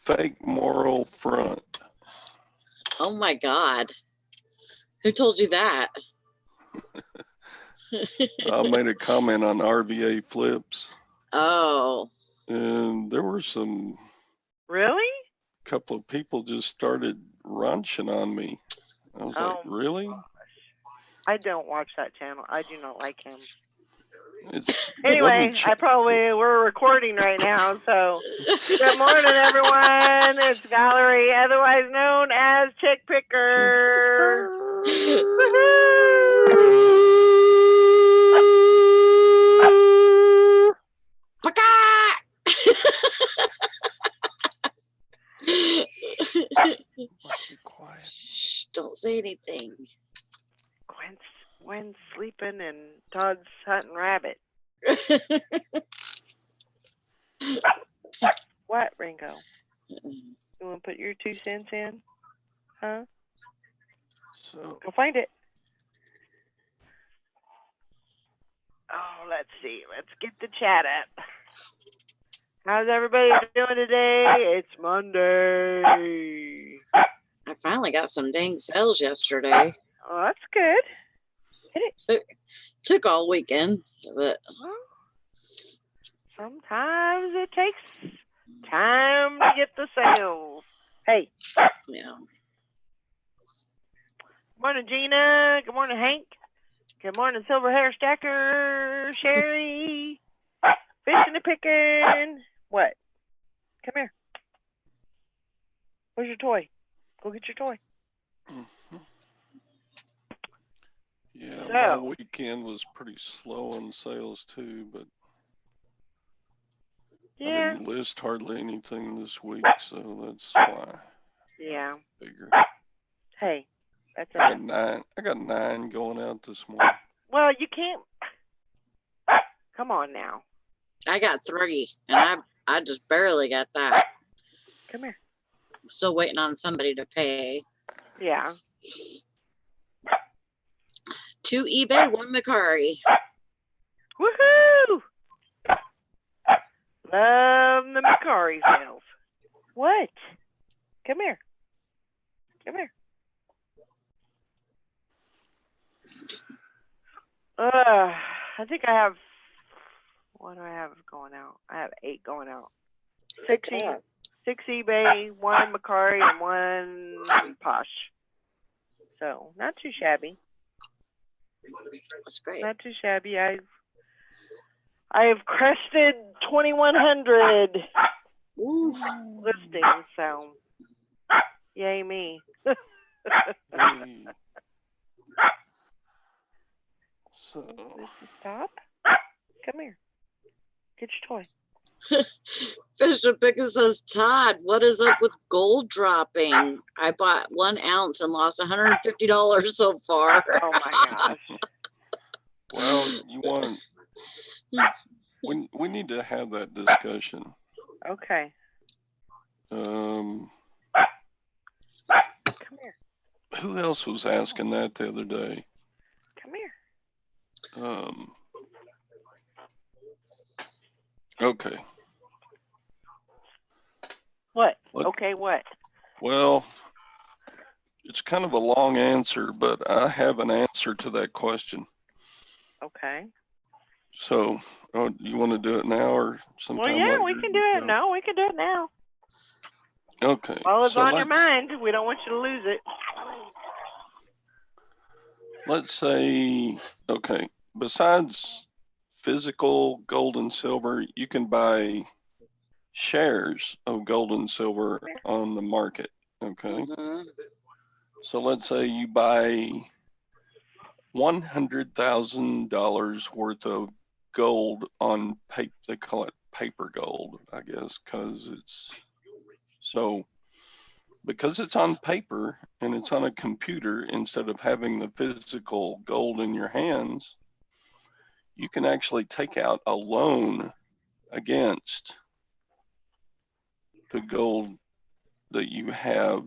fake moral front. Oh my God. Who told you that? I made a comment on RVA flips, Oh. and there were some Really? couple of people just started runching on me. I was like, Oh, really? I don't watch that channel. I do not like him. It's Anyway, wasn't we're recording right now, so good morning, everyone. It's Valerie, otherwise known as Chick Picker. Must be quiet. Shh, don't say anything. Gwen's sleeping and Todd's hunting rabbit. What, Ringo? You want to put your 2 cents in? Huh? So Go find it. Oh, let's see. Let's get the chat up. How's everybody doing today? It's Monday. I finally got some dang sales yesterday. Oh, that's good. Took all weekend, but Well, sometimes it takes time to get the sales. Hey. yeah. Good morning, Gina. Good morning, Hank. Good morning, Silver Hair Stacker, Sherry. Fishing and picking. What? Come here. Where's your toy? Go get your toy. yeah, So. my weekend was pretty slow on sales too, but Yeah. I didn't list hardly anything this week, so that's why. Yeah. Bigger. Hey, that's I got 9 going out this morning. Well, you can't. Come on now. I got 3, and I just barely got that. Come here. I'm still waiting on somebody to pay. Yeah. 2 eBay, 1 Macari. Woohoo! Love the Macari sales. What? Come here. Come here. I think I have. What do I have going out? I have 8 going out. 6 eBay, 1 Macari, and 1 Posh. So not too shabby. That's great. Not too shabby. I have crested 2,100 listings. So yay me. Hey. So Stop. Come here. Get your toy. Fisher Picker says, Todd, what is up with gold dropping? I bought 1 ounce and lost $150 so far. Oh my gosh. well, you want we need to have that discussion. Okay. Um, Come here. who else was asking that the other day? Come here. Okay. What? What? Okay, what? Well, it's kind of a long answer, but I have an answer to that question. Okay. So, you want to do it now or sometime Well, yeah, later? we can do it. No, we can do it now. Okay. While it's so on your mind, we don't want you to lose it. Let's say, okay, besides physical gold and silver, you can buy shares of gold and silver on the market. Okay. Mm-hmm. So let's say you buy $100,000 worth of gold on paper. They call it paper gold, I guess, because it's on paper and it's on a computer instead of having the physical gold in your hands, you can actually take out a loan against the gold that you have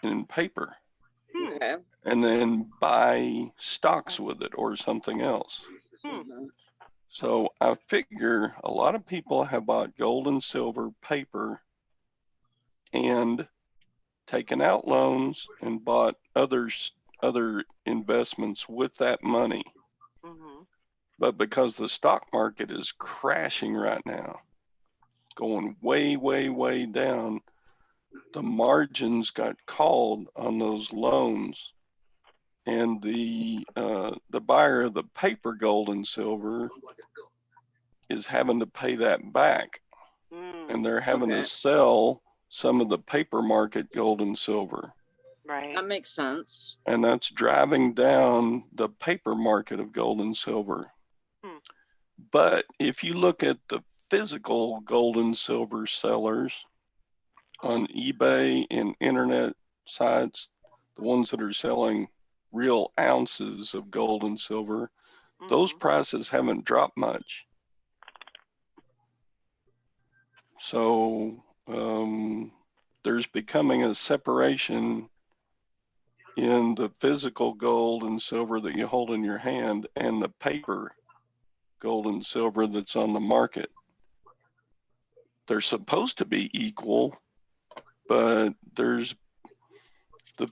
in paper. Okay. And then buy stocks with it or something else. Mm-hmm. So I figure a lot of people have bought gold and silver paper and taken out loans and bought other investments with that money. Mm-hmm. But because the stock market is crashing right now, going way, way, way down, the margins got called on those loans, and the buyer of the paper gold and silver is having to pay that back, and they're having to sell some of the paper market gold and silver. Right. That makes sense. And that's driving down the paper market of gold and silver. But if you look at the physical gold and silver sellers on eBay and internet sites, the ones that are selling real ounces of gold and silver, those prices haven't dropped much. So there's becoming a separation in the physical gold and silver that you hold in your hand and the paper gold and silver that's on the market. They're supposed to be equal, but the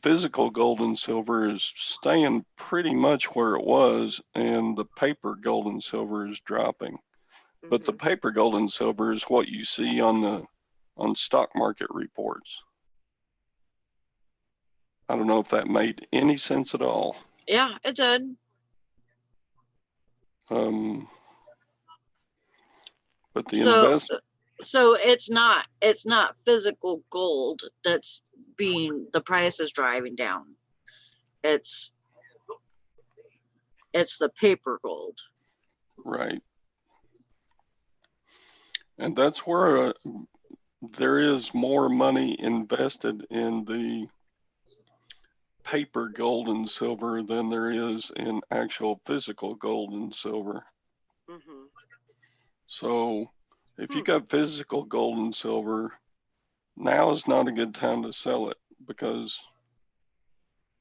physical gold and silver is staying pretty much where it was, and the paper gold and silver is dropping. But the paper gold and silver is what you see on stock market reports. I don't know if that made any sense at all. Yeah, it did. But the so it's not physical gold that's the price is driving down. It's the paper gold. Right. And that's where there is more money invested in the paper gold and silver than there is in actual physical gold and silver. So if you got physical gold and silver, now is not a good time to sell it, because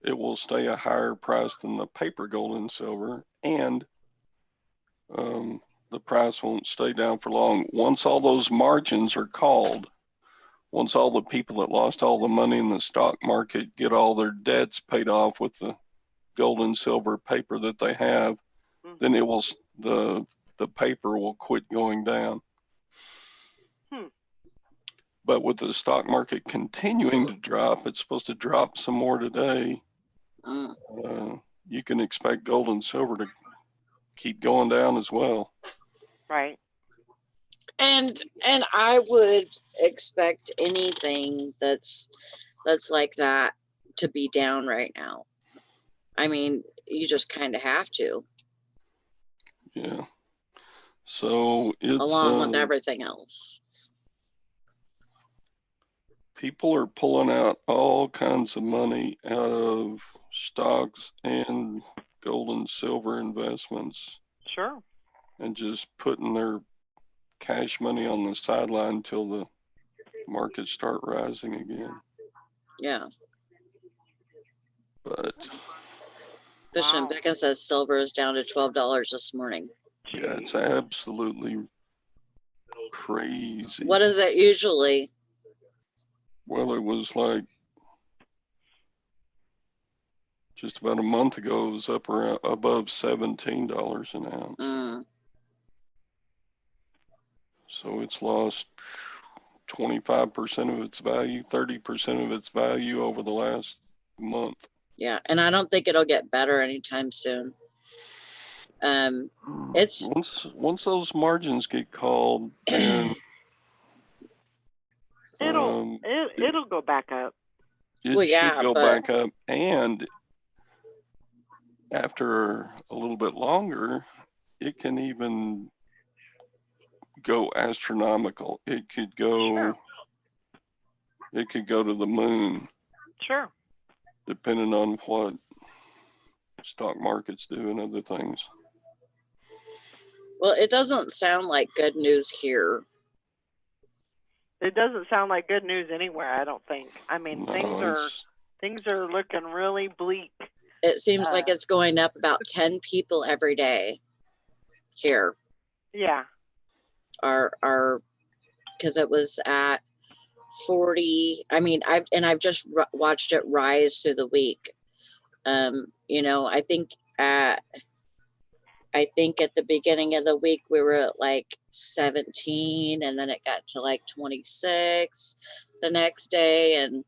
it will stay a higher price than the paper gold and silver, and the price won't stay down for long. Once all those margins are called, once all the people that lost all the money in the stock market get all their debts paid off with the gold and silver paper that they have, then the paper will quit going down. But with the stock market continuing to drop, it's supposed to drop some more today. You can expect gold and silver to keep going down as well. Right. And I would expect anything that's like that to be down right now. I mean, you just kind of have to. Yeah. So it's along with everything else. People are pulling out all kinds of money out of stocks and gold and silver investments. Sure. And just putting their cash money on the sideline until the markets start rising again. Yeah. But Fish and Bacon says silver is down to $12 this morning. Yeah, it's absolutely crazy. What is it usually? Well, it was like just about a month ago, it was up around above $17 an ounce. So it's lost 25% of its value, 30% of its value over the last month. Yeah, and I don't think it'll get better anytime soon. It's once those margins get called, then it'll go back up. It should go back up, and after a little bit longer, it can even go astronomical. It could go to the moon. Sure. Depending on what stock markets do and other things. Well, it doesn't sound like good news here. It doesn't sound like good news anywhere, I don't think. I mean, No, things are looking really bleak. It seems like it's going up about 10 people every day here. Yeah. Because it was at 40. I mean, I've just watched it rise through the week. You know, I think at the beginning of the week we were at like 17, and then it got to like 26 the next day, and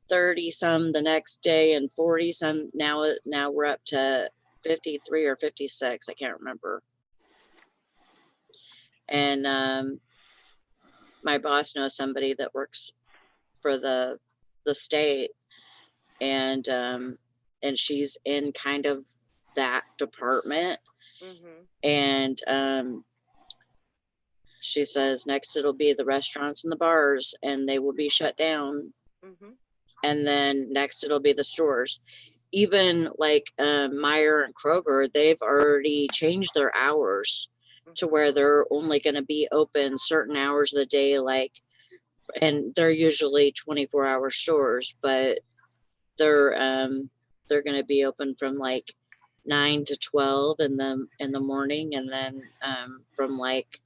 30 some the next day, and 40 some. Now we're up to 53 or 56. I can't remember. And my boss knows somebody that works for the state, and she's in kind of that department. Mm-hmm. And she says next it'll be the restaurants and the bars, and they will be shut down. Mm-hmm. And then next it'll be the stores. Even like Meijer and Kroger, they've already changed their hours to where they're only going to be open certain hours of the day, like, and they're usually 24-hour stores, but they're going to be open from like 9 to 12 in the morning, and then from like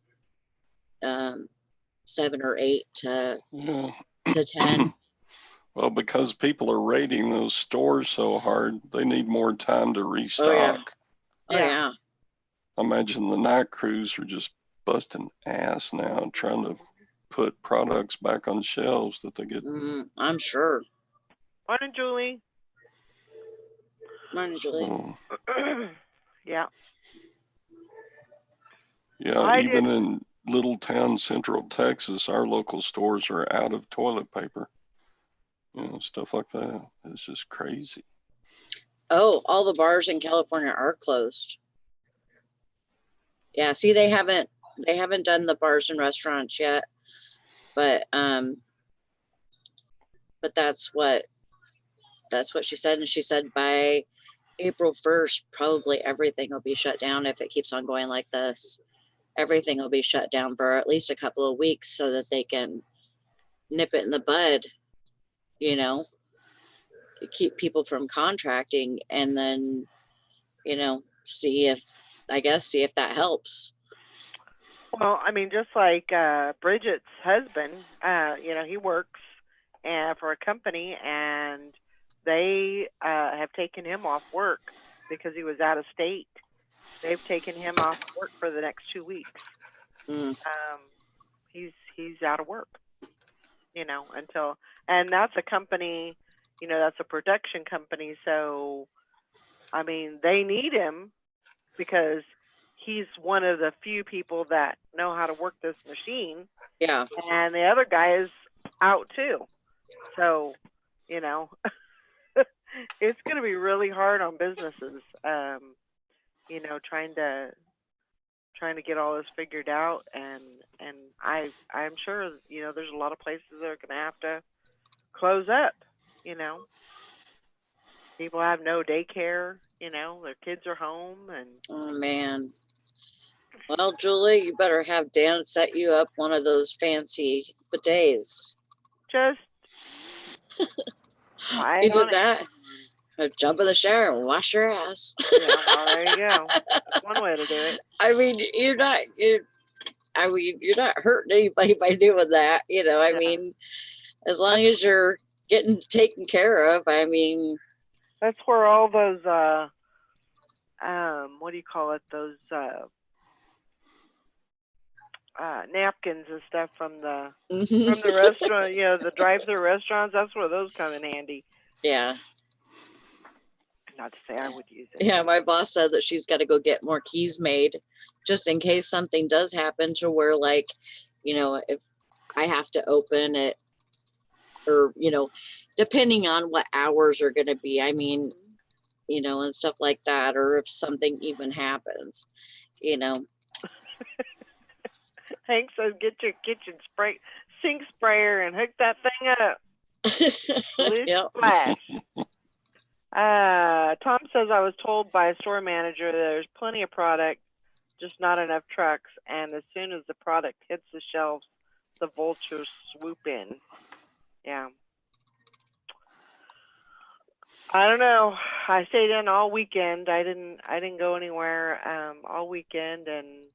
7 or 8 to Yeah. 10. Well, because people are raiding those stores so hard, they need more time to restock. Oh yeah. I imagine the night crews are just busting ass now trying to put products back on shelves that they get. I'm sure. Morning, Julie. Morning, Julie. So, Yeah. yeah, even in little town Central Texas, our local stores are out of toilet paper. You know, stuff like that. It's just crazy. Oh, all the bars in California are closed. Yeah, see, they haven't done the bars and restaurants yet, but that's what she said. And she said by April 1st, probably everything will be shut down. If it keeps on going like this, everything will be shut down for at least a couple of weeks so that they can nip it in the bud, you know, keep people from contracting, and then, you know, see if that helps. Well, I mean, just like Bridget's husband, you know, he works for a company, and they have taken him off work because he was out of state. They've taken him off work for the next 2 weeks. He's out of work, you know, and that's a company, you know, that's a production company. So, I mean, they need him because he's one of the few people that know how to work this machine. Yeah. And the other guy is out too. So, you know, it's going to be really hard on businesses, you know, trying to get all this figured out. And I'm sure, you know, there's a lot of places that are going to have to close up, you know. People have no daycare, you know, their kids are home. And oh man. Well, Julie, you better have Dan set you up one of those fancy bidets. Just either that or jump in the shower and wash your ass. Yeah, well, there you go. That's one way to do it. I mean, you're not hurting anybody by doing that, you know. I mean, as long as you're getting taken care of, I mean, that's where all those what do you call it, those napkins and stuff from the restaurant, you know, the drive-through restaurants, that's where those come in handy. Yeah. Not to say I would use it. Yeah, my boss said that she's got to go get more keys made just in case something does happen to where, like, you know, if I have to open it, or, you know, depending on what hours are going to be, I mean, you know, and stuff like that, or if something even happens, you know. Hank says, get your kitchen sink sprayer and hook that thing up. Yep. Splash. Tom says, I was told by a store manager that there's plenty of product, just not enough trucks, and as soon as the product hits the shelves, the vultures swoop in. Yeah. I don't know. I stayed in all weekend. I didn't go anywhere all weekend, and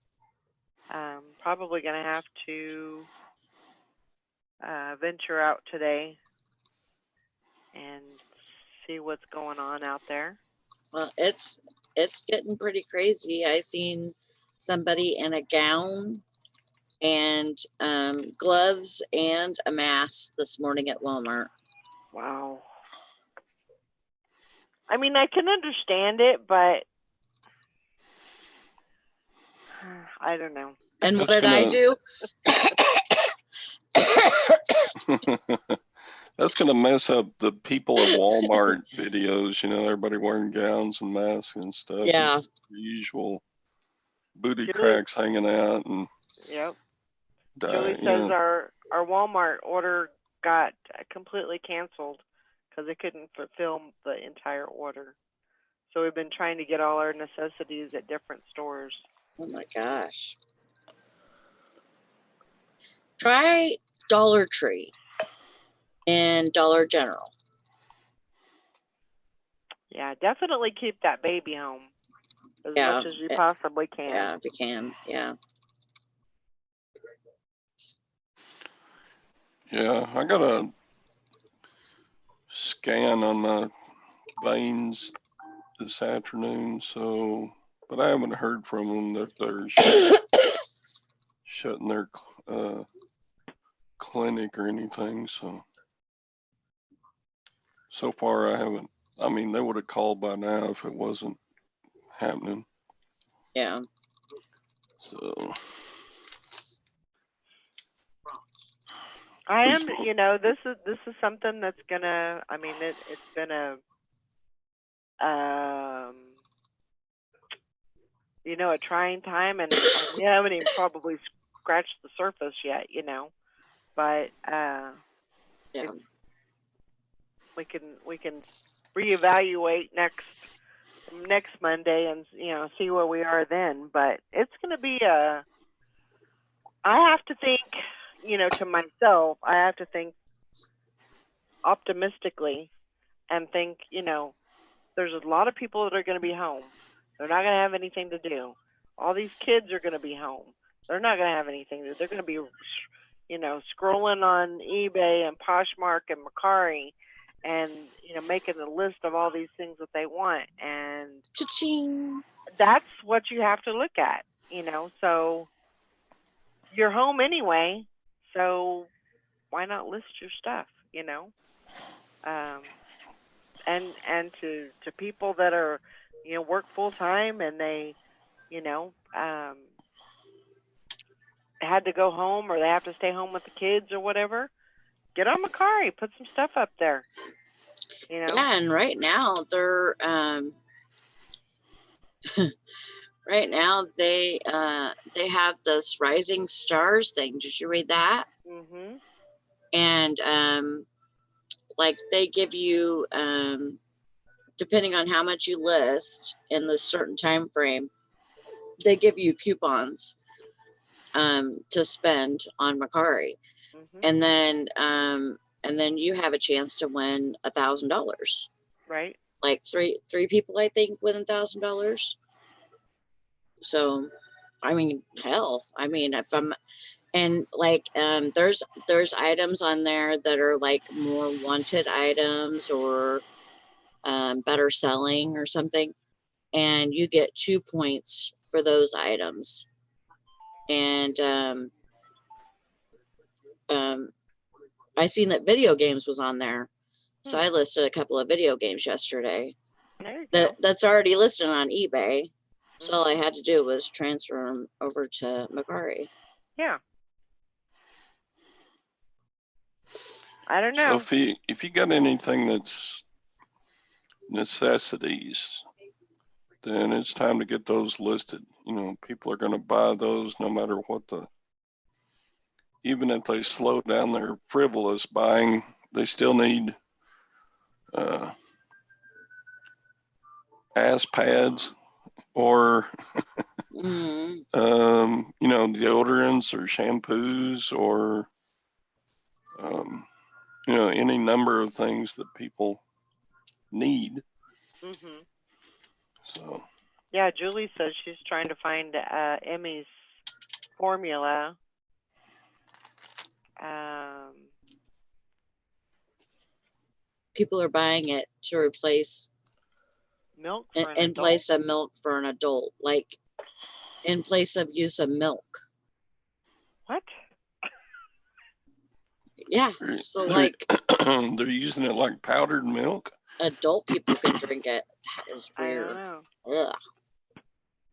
probably gonna have to venture out today and see what's going on out there. Well, it's getting pretty crazy. I seen somebody in a gown and gloves and a mask this morning at Walmart. Wow. I mean, I can understand it, but I don't know. And what That's did I gonna- do? That's going to mess up the people at Walmart videos. You know, everybody wearing gowns and masks and stuff. Yeah. It's the usual booty Julie- cracks hanging out and Yep. die, Julie you says know. our Walmart order got completely canceled because they couldn't fulfill the entire order. So we've been trying to get all our necessities at different stores. Oh my gosh. Try Dollar Tree and Dollar General. Yeah, definitely keep that baby home as Yeah, much as you possibly can. Yeah, if you can. Yeah. Yeah, I got a scan on my veins this afternoon, so, but I haven't heard from them that they're shutting their clinic or anything. So far I haven't. I mean, they would have called by now if it wasn't happening. Yeah. So I am, you know, this is something that's gonna. I mean, it's been a, you know, a trying time, and we haven't even probably scratched the surface yet, you know. But Yeah. we can reevaluate next Monday and, you know, see where we are then. But it's gonna be a. I have to think, you know, to myself, I have to think optimistically and think, you know, there's a lot of people that are going to be home. They're not going to have anything to do. All these kids are going to be home. They're not going to have anything to do. They're going to be, you know, scrolling on eBay and Poshmark and Mercari and, you know, making a list of all these things that they want. And Cha-ching. that's what you have to look at, you know. So you're home anyway, so why not list your stuff, you know? And to people that are, you know, work full time and they, you know, had to go home or they have to stay home with the kids or whatever, get on Mercari, put some stuff up there, you know? Yeah, and right now they're right now they have this Rising Stars thing. Did you read that? Mm-hmm. And like they give you depending on how much you list in the certain time frame, they give you coupons to spend on Mercari. Mm-hmm. And then you have a chance to win $1,000. Right. Like three people, I think, win $1,000. So, I mean, hell, I mean, if I'm, and like, there's items on there that are like more wanted items or better selling or something, and you get 2 points for those items. And I seen that video games was on there, so I listed a couple of video games yesterday. There you go. That's already listed on eBay. So all I had to do was transfer them over to Mercari. Yeah. I don't So know. if you got anything that's necessities, then it's time to get those listed. You know, people are going to buy those no matter what even if they slow down their frivolous buying, they still need ass pads or Mm-hmm. you know, deodorants or shampoos or you know, any number of things that people need. Mm-hmm. So Yeah, Julie says she's trying to find Emmy's formula. People are buying it to replace Milk for an in adult? place of milk for an adult, like in place of use of milk. What? Yeah. So like They're using it like powdered milk. adult people can drink it. That is I weird. don't know. Ugh.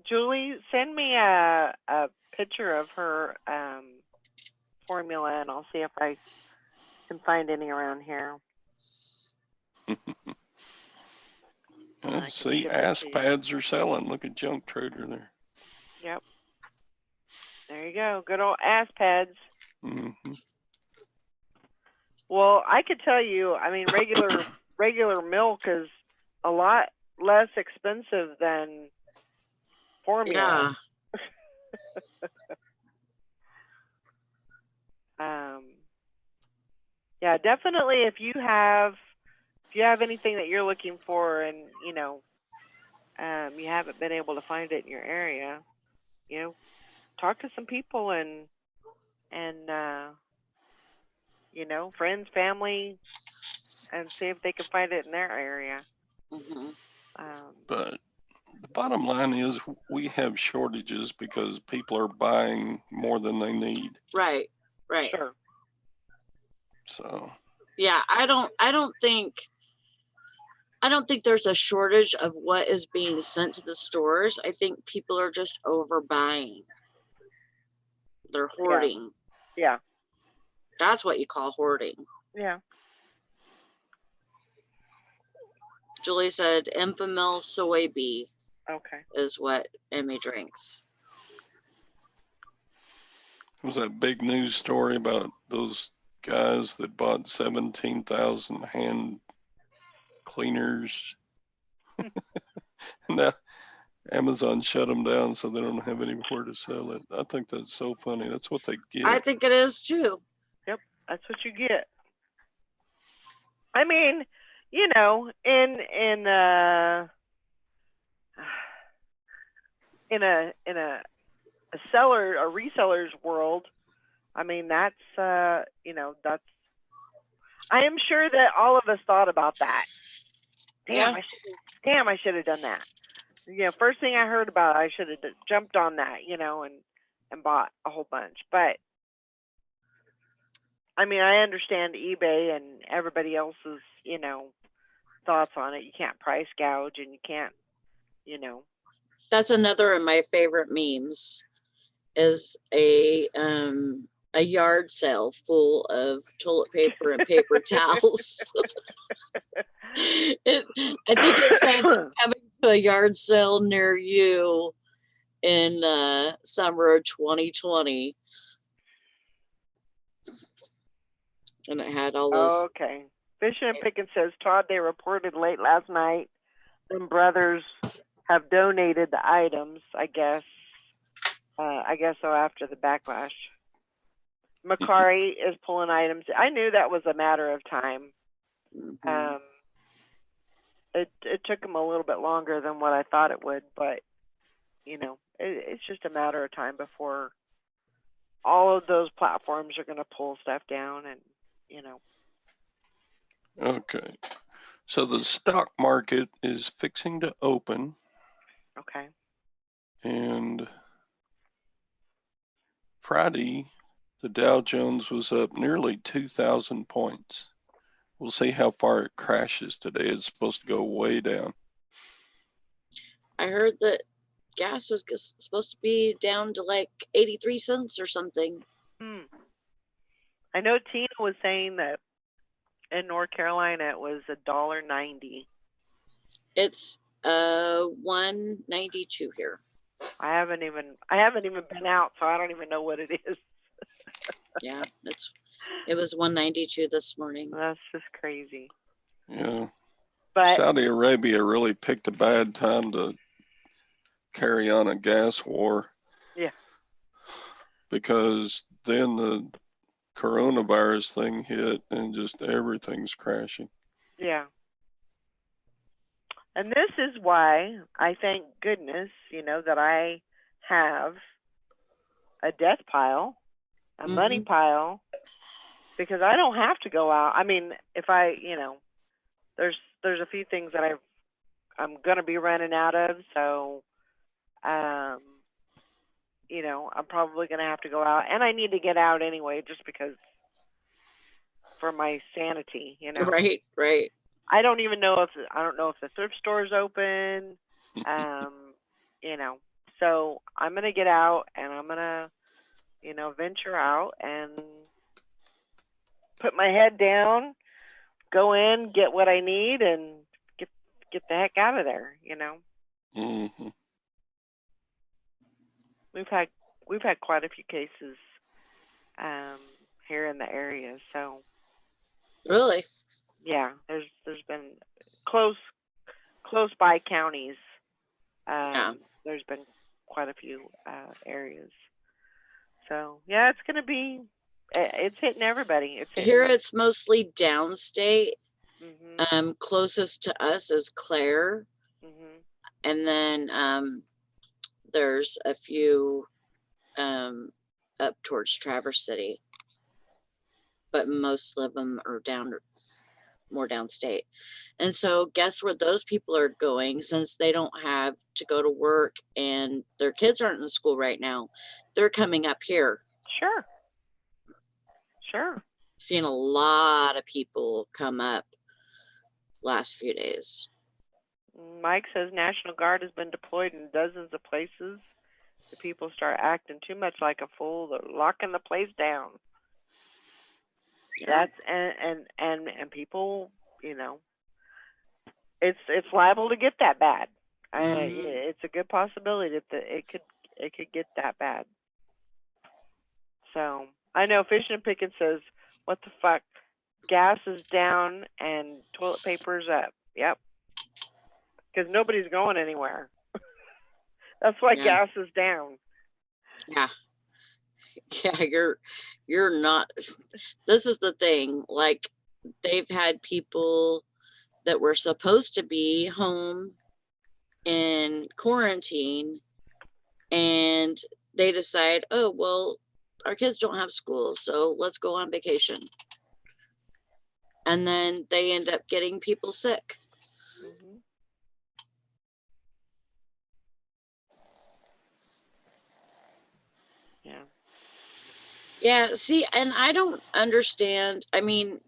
Julie, send me a picture of her formula, and I'll see if I can find any around here. Yeah, can see, ship it ass to you. pads are selling. Look at Junk Trader there. Yep. There you go. Good old ass pads. Hmm. Well, I could tell you, I mean, regular milk is a lot less expensive than formula. Yeah. Yeah, definitely. If you have anything that you're looking for, and you haven't been able to find it in your area, talk to some people and friends, family, and see if they can find it in their area. Hmm. But the bottom line is we have shortages because people are buying more than they need. Right. Right. Sure. So Yeah. I don't think there's a shortage of what is being sent to the stores. I think people are just overbuying. They're hoarding. Yeah. That's what you call hoarding. Yeah. Julie said Enfamil soy bee Okay. is what Emmy drinks. it was that big news story about those guys that bought 17,000 hand cleaners. Now Amazon shut them down, so they don't have anywhere to sell it. I think that's so funny. That's what they get. I think it is too. Yep. That's what you get. I mean, in a reseller's world, I mean, that's that's. I am sure that all of us thought about that. Damn, Yeah. I should have done that. First thing I heard about, I should have jumped on that, and bought a whole bunch. But I mean, I understand eBay and everybody else's, thoughts on it. You can't price gouge, and you can't, That's another of my favorite memes. Is a yard sale full of toilet paper and paper towels. I think it said coming to a yard sale near you in summer of 2020. And it had all those. Okay. Fishing and Picking says, Todd, they reported late last night them brothers have donated the items, I guess. I guess so, after the backlash. Macari is pulling items. I knew that was a matter of time. Mhm. It took him a little bit longer than what I thought it would, but it's just a matter of time before all of those platforms are going to pull stuff down, and Okay. So the stock market is fixing to open, Okay. and Friday, the Dow Jones was up nearly 2,000 points. We'll see how far it crashes today. It's supposed to go way down. I heard that gas was supposed to be down to like 83 cents or something. I know Tina was saying that in North Carolina it was $1.90. It's 192 here. I haven't even been out, so I don't even know what it is. Yeah, it was 192 this morning. That's just crazy. Yeah. But Saudi Arabia really picked a bad time to carry on a gas war. Yeah. Because then the coronavirus thing hit and just everything's crashing. yeah. And this is why I thank goodness, that I have a death pile, a money pile, because I don't have to go out. I mean, if I, there's a few things that I'm gonna be running out of, so I'm probably gonna have to go out, and I need to get out anyway, just because for my sanity, Right, right. I don't know if the thrift store's open, so I'm gonna get out and I'm gonna, venture out and put my head down, go in, get what I need, and get the heck out of there. Mm-hmm. We've had quite a few cases here in the area, so Really? yeah, there's been close by counties. There's been quite a few areas. So yeah, it's hitting everybody. Here it's mostly downstate. Mm-hmm. Closest to us is Clare. Mm-hmm. And then there's a few up towards Traverse City. But most of them are more downstate. And so guess where those people are going, since they don't have to go to work and their kids aren't in school right now? They're coming up here. Sure. Seeing a lot of people come up last few days. Mike says National Guard has been deployed in dozens of places. The people start acting too much like a fool. They're locking the place down. Yeah. That's and people, it's liable to get that bad. It's a good possibility that it could get that bad. So I know Fishing and Picking says, "What the fuck? Gas is down and toilet paper's up." Yep, because nobody's going anywhere. That's why gas is down. Yeah. Yeah, you're not. This is the thing. Like, they've had people that were supposed to be home in quarantine, and they decide, oh, well, our kids don't have school, so let's go on vacation. And then they end up getting people sick. Mm-hmm. Yeah. Yeah, see, and I don't understand. I mean,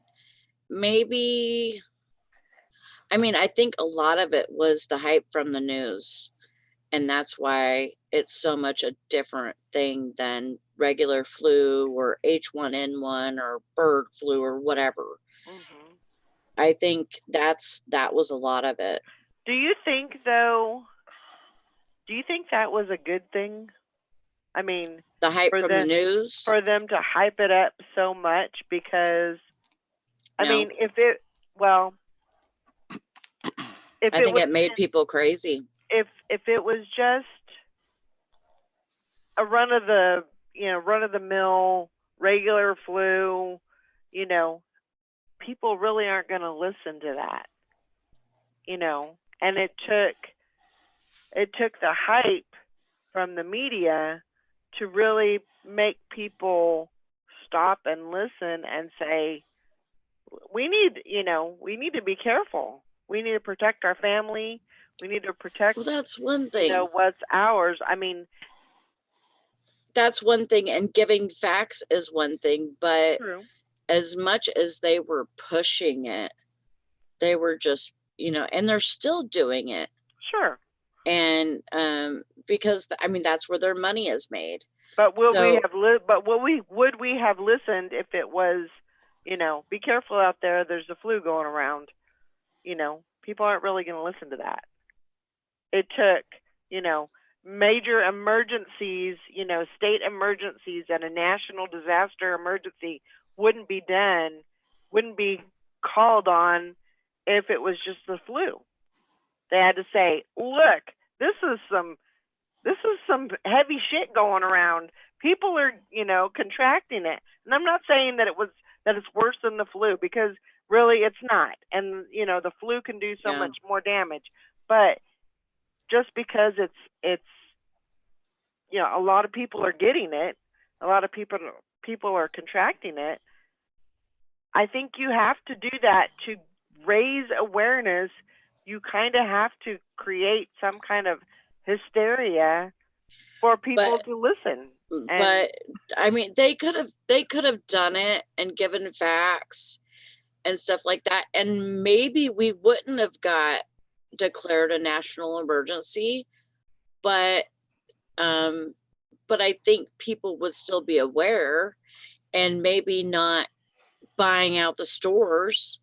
I think a lot of it was the hype from the news. And that's why it's so much a different thing than regular flu or H1N1 or bird flu or whatever. Mm-hmm. I think that was a lot of it. Do you think that was a good thing? I mean, the hype from the news? For them to hype it up so much, because I mean, I think it made people crazy. If it was just a run of the mill regular flu, people really aren't going to listen to that. And it took the hype from the media to really make people stop and listen and say, we need to be careful. We need to protect our family. We need to protect. Well, that's one thing. What's ours. I mean, that's one thing, and giving facts is one thing, but true. As much as they were pushing it, they were just, and they're still doing it. Sure. And because that's where their money is made. But would we have listened if it was, be careful out there, there's a flu going around? People aren't really going to listen to that. It took, major emergencies, state emergencies, and a national disaster emergency wouldn't be called on if it was just the flu. They had to say, look, this is some heavy shit going around. People are, contracting it. And I'm not saying that it's worse than the flu, because really it's not. And, the flu can do so much more damage. But just because it's a lot of people are getting it, a lot of people are contracting it, I think you have to do that to raise awareness. You kind of have to create some kind of hysteria for people But- to listen. But I mean, they could have done it and given facts and stuff like that, and maybe we wouldn't have got declared a national emergency. But I think people would still be aware and maybe not buying out the stores.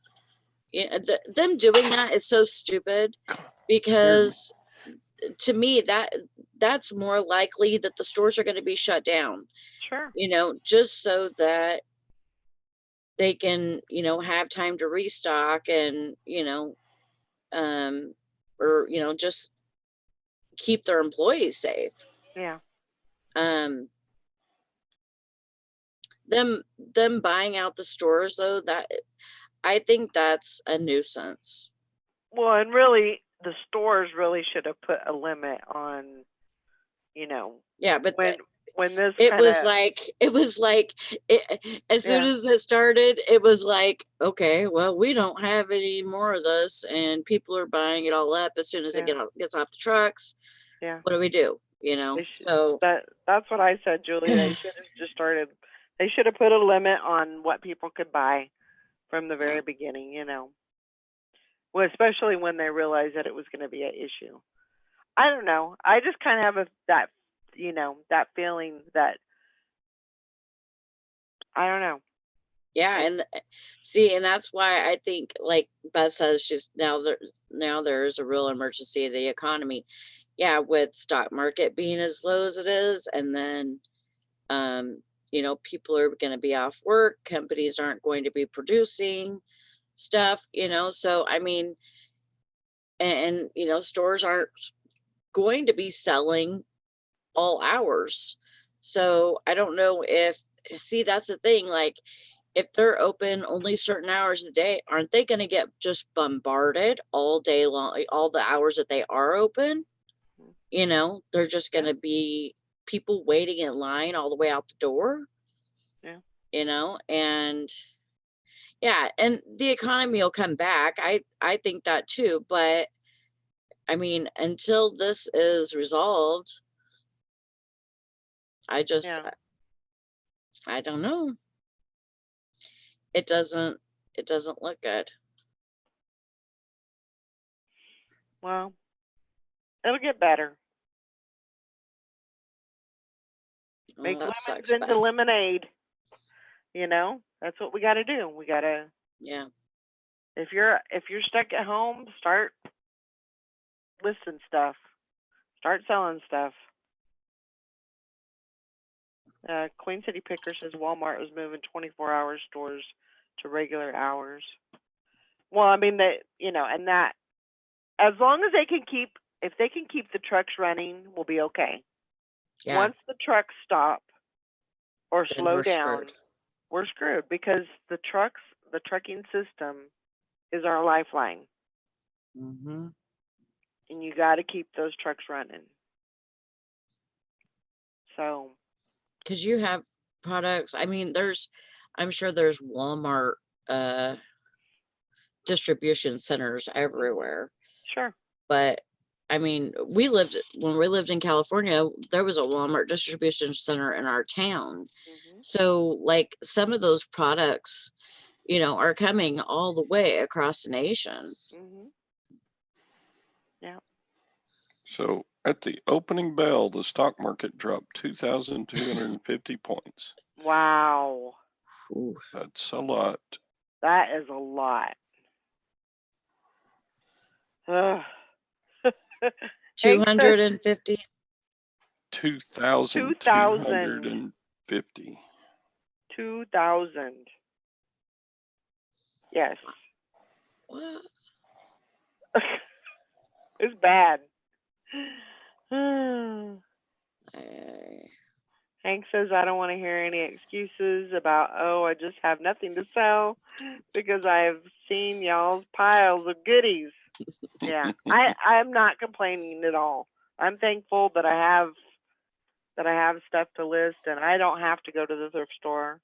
Them doing that is so stupid, because to me that's more likely that the stores are going to be shut down, Sure. just so that they can, have time to restock and, or, just keep their employees safe. Yeah. Them buying out the stores, though, that I think that's a nuisance. Well, and really, the stores really should have put a limit on, Yeah, but when this it was kinda, like as soon Yeah. as it started, it was like, okay, well, we don't have any more of this, and people are buying it all up as soon as it gets off the trucks. yeah. What do we do? So That's what I said, Julie. They should have just started. They should have put a limit on what people could buy from the very beginning. Well, especially when they realized that it was going to be an issue. I don't know. I just kind of have that feeling that I don't know. yeah, and see, and that's why I think, like Beth says, just now there's a real emergency of the economy. Yeah, with stock market being as low as it is, and then people are going to be off work, companies aren't going to be producing stuff, so I mean, and stores aren't going to be selling all hours. So I don't know see, that's the thing, like, if they're open only certain hours a day, aren't they going to get just bombarded all day long, all the hours that they are open? They're just going to be people waiting in line all the way out the door. Yeah. And yeah, and the economy will come back. I think that too, but I mean, until this is resolved, I don't know. It doesn't look good. Well, it'll get better. Make that lemons sucks, into Beth. lemonade. That's what we got to do. We got to. Yeah. If you're stuck at home, start listing stuff. Start selling stuff. Queen City Picker says Walmart was moving 24-hour stores to regular hours. Well, I mean and that as long as if they can keep the trucks running, we'll be okay. Yeah. Once the trucks stop or Then slow we're down, screwed. we're screwed, because the trucking system is our lifeline. Mm-hmm. And you got to keep those trucks running. So, because you have products, I mean, I'm sure there's Walmart distribution centers everywhere. sure. But I mean, when we lived in California, there was a Walmart distribution center in our town. Mm-hmm. So like some of those products, are coming all the way across the nation. Mm-hmm. Yeah. So at the opening bell, the stock market dropped 2,250 points. Wow. Ooh. That's a lot. That is a lot. Ugh. 250. 2,250. 2,000. Yes. What? It's bad. Hank says, I don't want to hear any excuses about, I just have nothing to sell because I've seen y'all's piles of goodies. Yeah, I'm not complaining at all. I'm thankful that I have stuff to list and I don't have to go to the thrift store.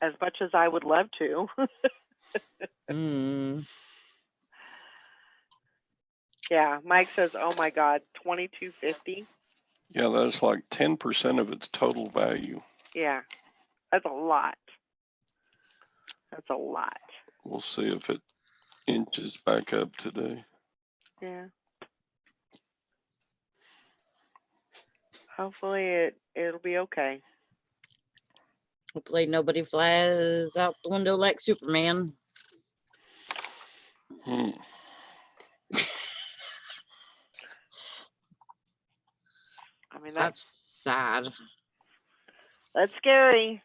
as much as I would love to. Mm. Yeah, Mike says, "Oh my God, 2250." Yeah, that's like 10% of its total value. Yeah, that's a lot. That's a lot. We'll see if it inches back up today. Yeah. Hopefully it'll be okay. Hopefully nobody flies out the window like Superman. Hmm. I mean, That's sad. that's scary.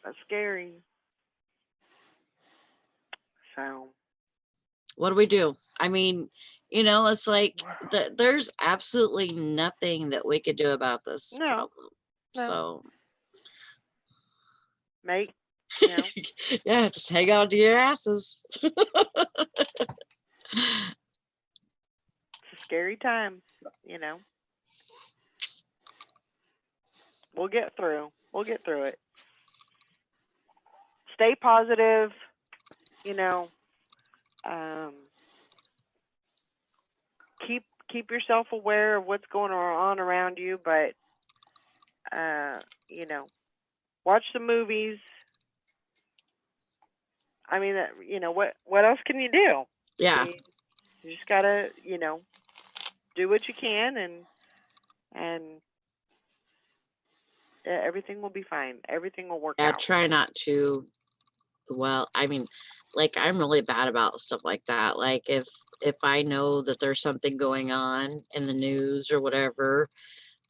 That's scary. So, What do we do? I mean, it's like there's absolutely nothing that we could do about this No, problem. no. So, mate, yeah, just hang on to your asses. it's a scary time, We'll get through. We'll get through it. Stay positive, keep yourself aware of what's going on around you, but watch the movies. I mean, what else can you do? Yeah. You just gotta, do what you can, and everything will be fine. Everything will work out. Try not to. Well, I mean, like I'm really bad about stuff like that. Like if I know that there's something going on in the news or whatever,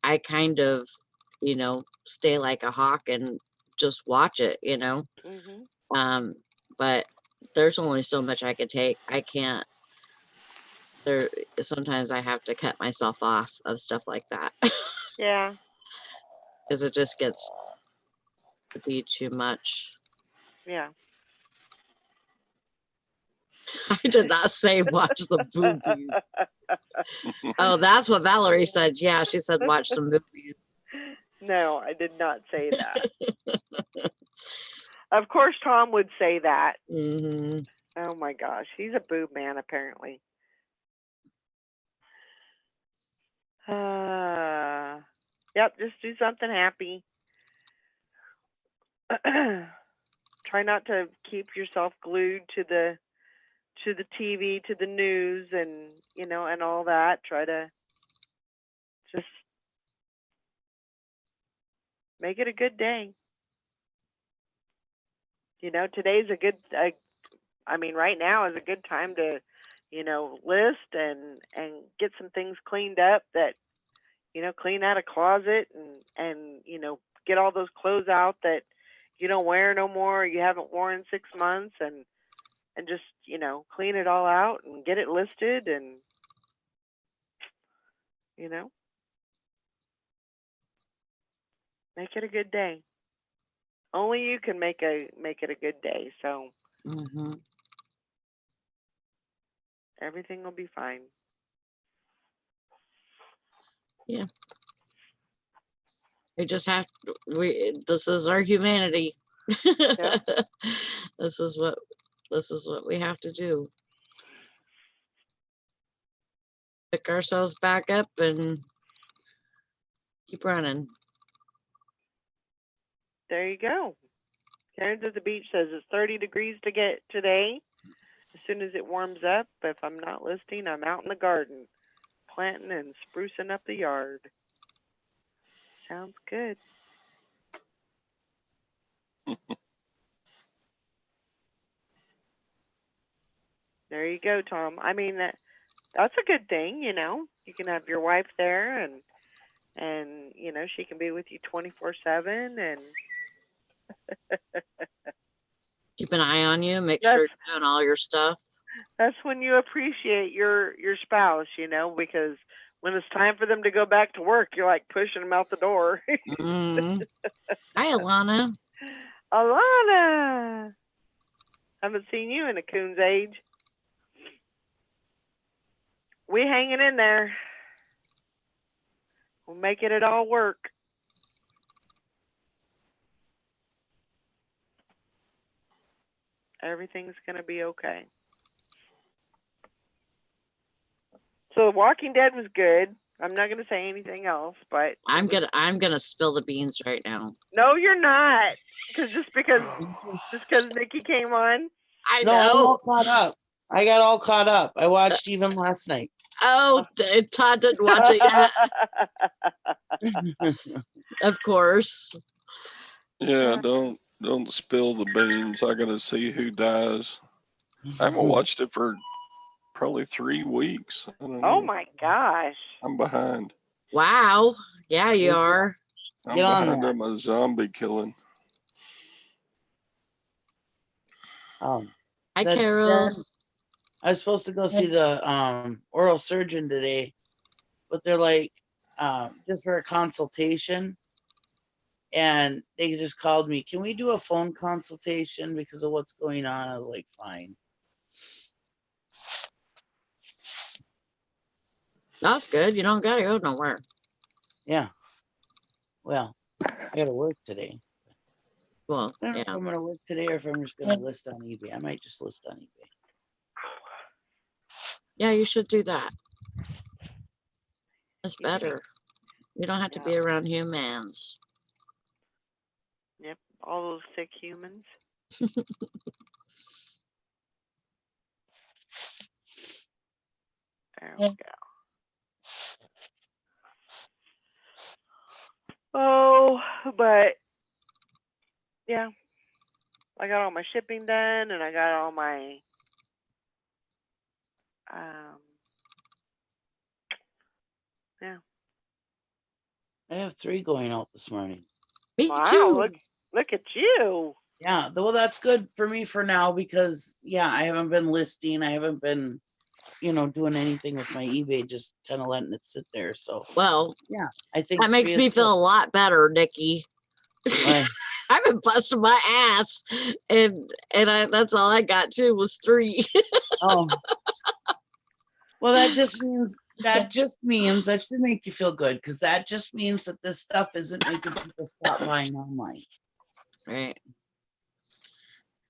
I kind of, stay like a hawk and just watch it, Mm-hmm. But there's only so much I could take. I can't. Sometimes I have to cut myself off of stuff like that. Yeah. Because it just gets to be too much. Yeah. I did not say watch the boobies. Oh, that's what Valerie said. Yeah, she said watch some movies. No, I did not say that. Of course, Tom would say that. Mm-hmm. Oh my gosh, he's a boob man apparently. Yep, just do something happy. Try not to keep yourself glued to the TV, to the news, and and all that. Try to just make it a good day. Today's a good. I mean, right now is a good time to, list and get some things cleaned up. That clean out a closet and get all those clothes out that you don't wear no more, or you haven't worn in 6 months, and just clean it all out and get it listed, and make it a good day. Only you can make it a good day. So Mm-hmm. everything will be fine. Yeah. We just have this is our humanity. Yeah. This is what we have to do. Pick ourselves back up and keep running. There you go. Karen's at the beach says it's 30 degrees to get today. As soon as it warms up, if I'm not listing, I'm out in the garden, planting and sprucing up the yard. Sounds good. There you go, Tom. I mean, that's a good thing, You can have your wife there, and she can be with you 24/7, and keep an eye on you. Make sure you're doing all your stuff. That's when you appreciate your spouse, because when it's time for them to go back to work, you're like pushing them out the door. Mm. Hi, Alana. Alana, haven't seen you in a coon's age. We hanging in there. We're making it all work. Everything's gonna be okay. So Walking Dead was good. I'm not gonna say anything else, but I'm gonna spill the beans right now. no, you're not. Just because Nikki came on. I No, I'm all know. caught up. I got all caught up. I watched even last night. Oh, Todd didn't watch it yet. Of course. Yeah, don't spill the beans. I gotta see who dies. I haven't watched it for probably 3 weeks. I don't know. Oh my gosh. I'm behind. Wow. Yeah, you are. I'm Get on behind that. on my zombie killing. Um, Hi, that- Carol. that- I was supposed to go see the oral surgeon today, but they're like, just for a consultation. And they just called me, can we do a phone consultation because of what's going on? I was like, fine. That's good. You don't gotta go nowhere. Yeah. Well, I gotta work today. Well, I don't know if yeah. I'm gonna work today or if I'm just gonna list on eBay. I might just list on eBay. Yeah, you should do that. It's better. You don't have to be around humans. Yep, all those sick humans. There we go. Oh, but yeah, I got all my shipping done, and I got all my yeah. I have 3 going out this morning. Me Wow, too. look at you. Yeah, well, that's good for me for now because, yeah, I haven't been listing. I haven't been, doing anything with my eBay, just kind of letting it sit there. So, Well, yeah, I think that makes 3 me is feel a lot better, Nikki. good. I've been busting my ass, and that's all I got too was 3. Oh, well, that just means that should make you feel good because that just means that this stuff isn't making people stop buying online. Right.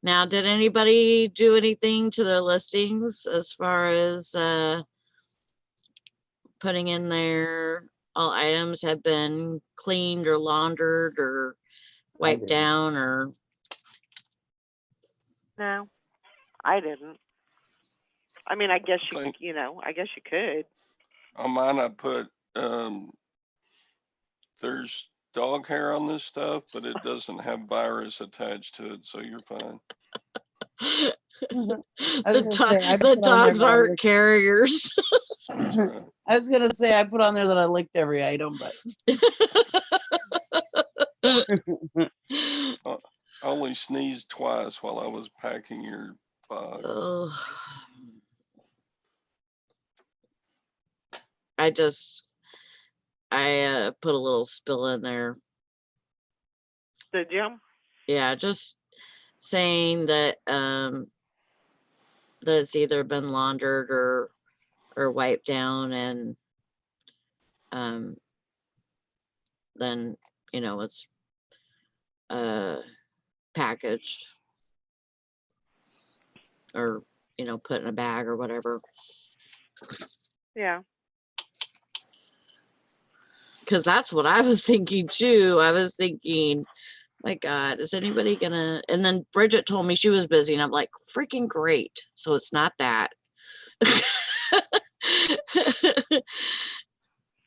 Now, did anybody do anything to their listings as far as putting in there all items have been cleaned or laundered or wiped didn't. down or? No, I didn't. I mean, I guess you, Thank- I guess you could. On mine, I put there's dog hair on this stuff, but it doesn't have virus attached to it, so you're fine. The dogs aren't carriers. That's right. I was gonna say I put on there that I licked every item, but I only sneezed twice while I was packing your box. Oh. I put a little spill in there. Did you? Yeah, just saying that that it's either been laundered or wiped down, and then it's packaged or put in a bag or whatever. Yeah. Because that's what I was thinking too. I was thinking, my God, is anybody gonna? And then Bridget told me she was busy, and I'm like, freaking great. So it's not that.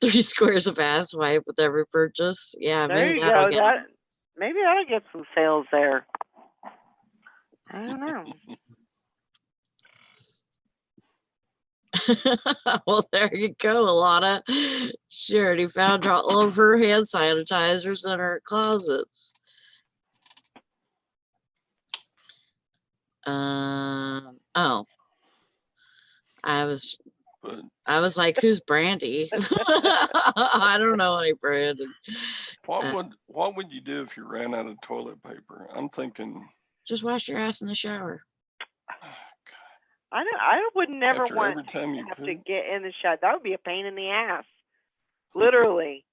3 squares of ass wipe with every purchase. Yeah, There maybe you that'll go. Maybe that'll get some sales there. I don't know. Well, there you go, Alana. She already found all of her hand sanitizers in her closets. Oh, I was like, who's Brandy? I don't know any Brandy. What would you do if you ran out of toilet paper? I'm thinking Just wash your ass in the shower. I would never after want every time you to have to poop. get in the shower. That would be a pain in the ass. Literally.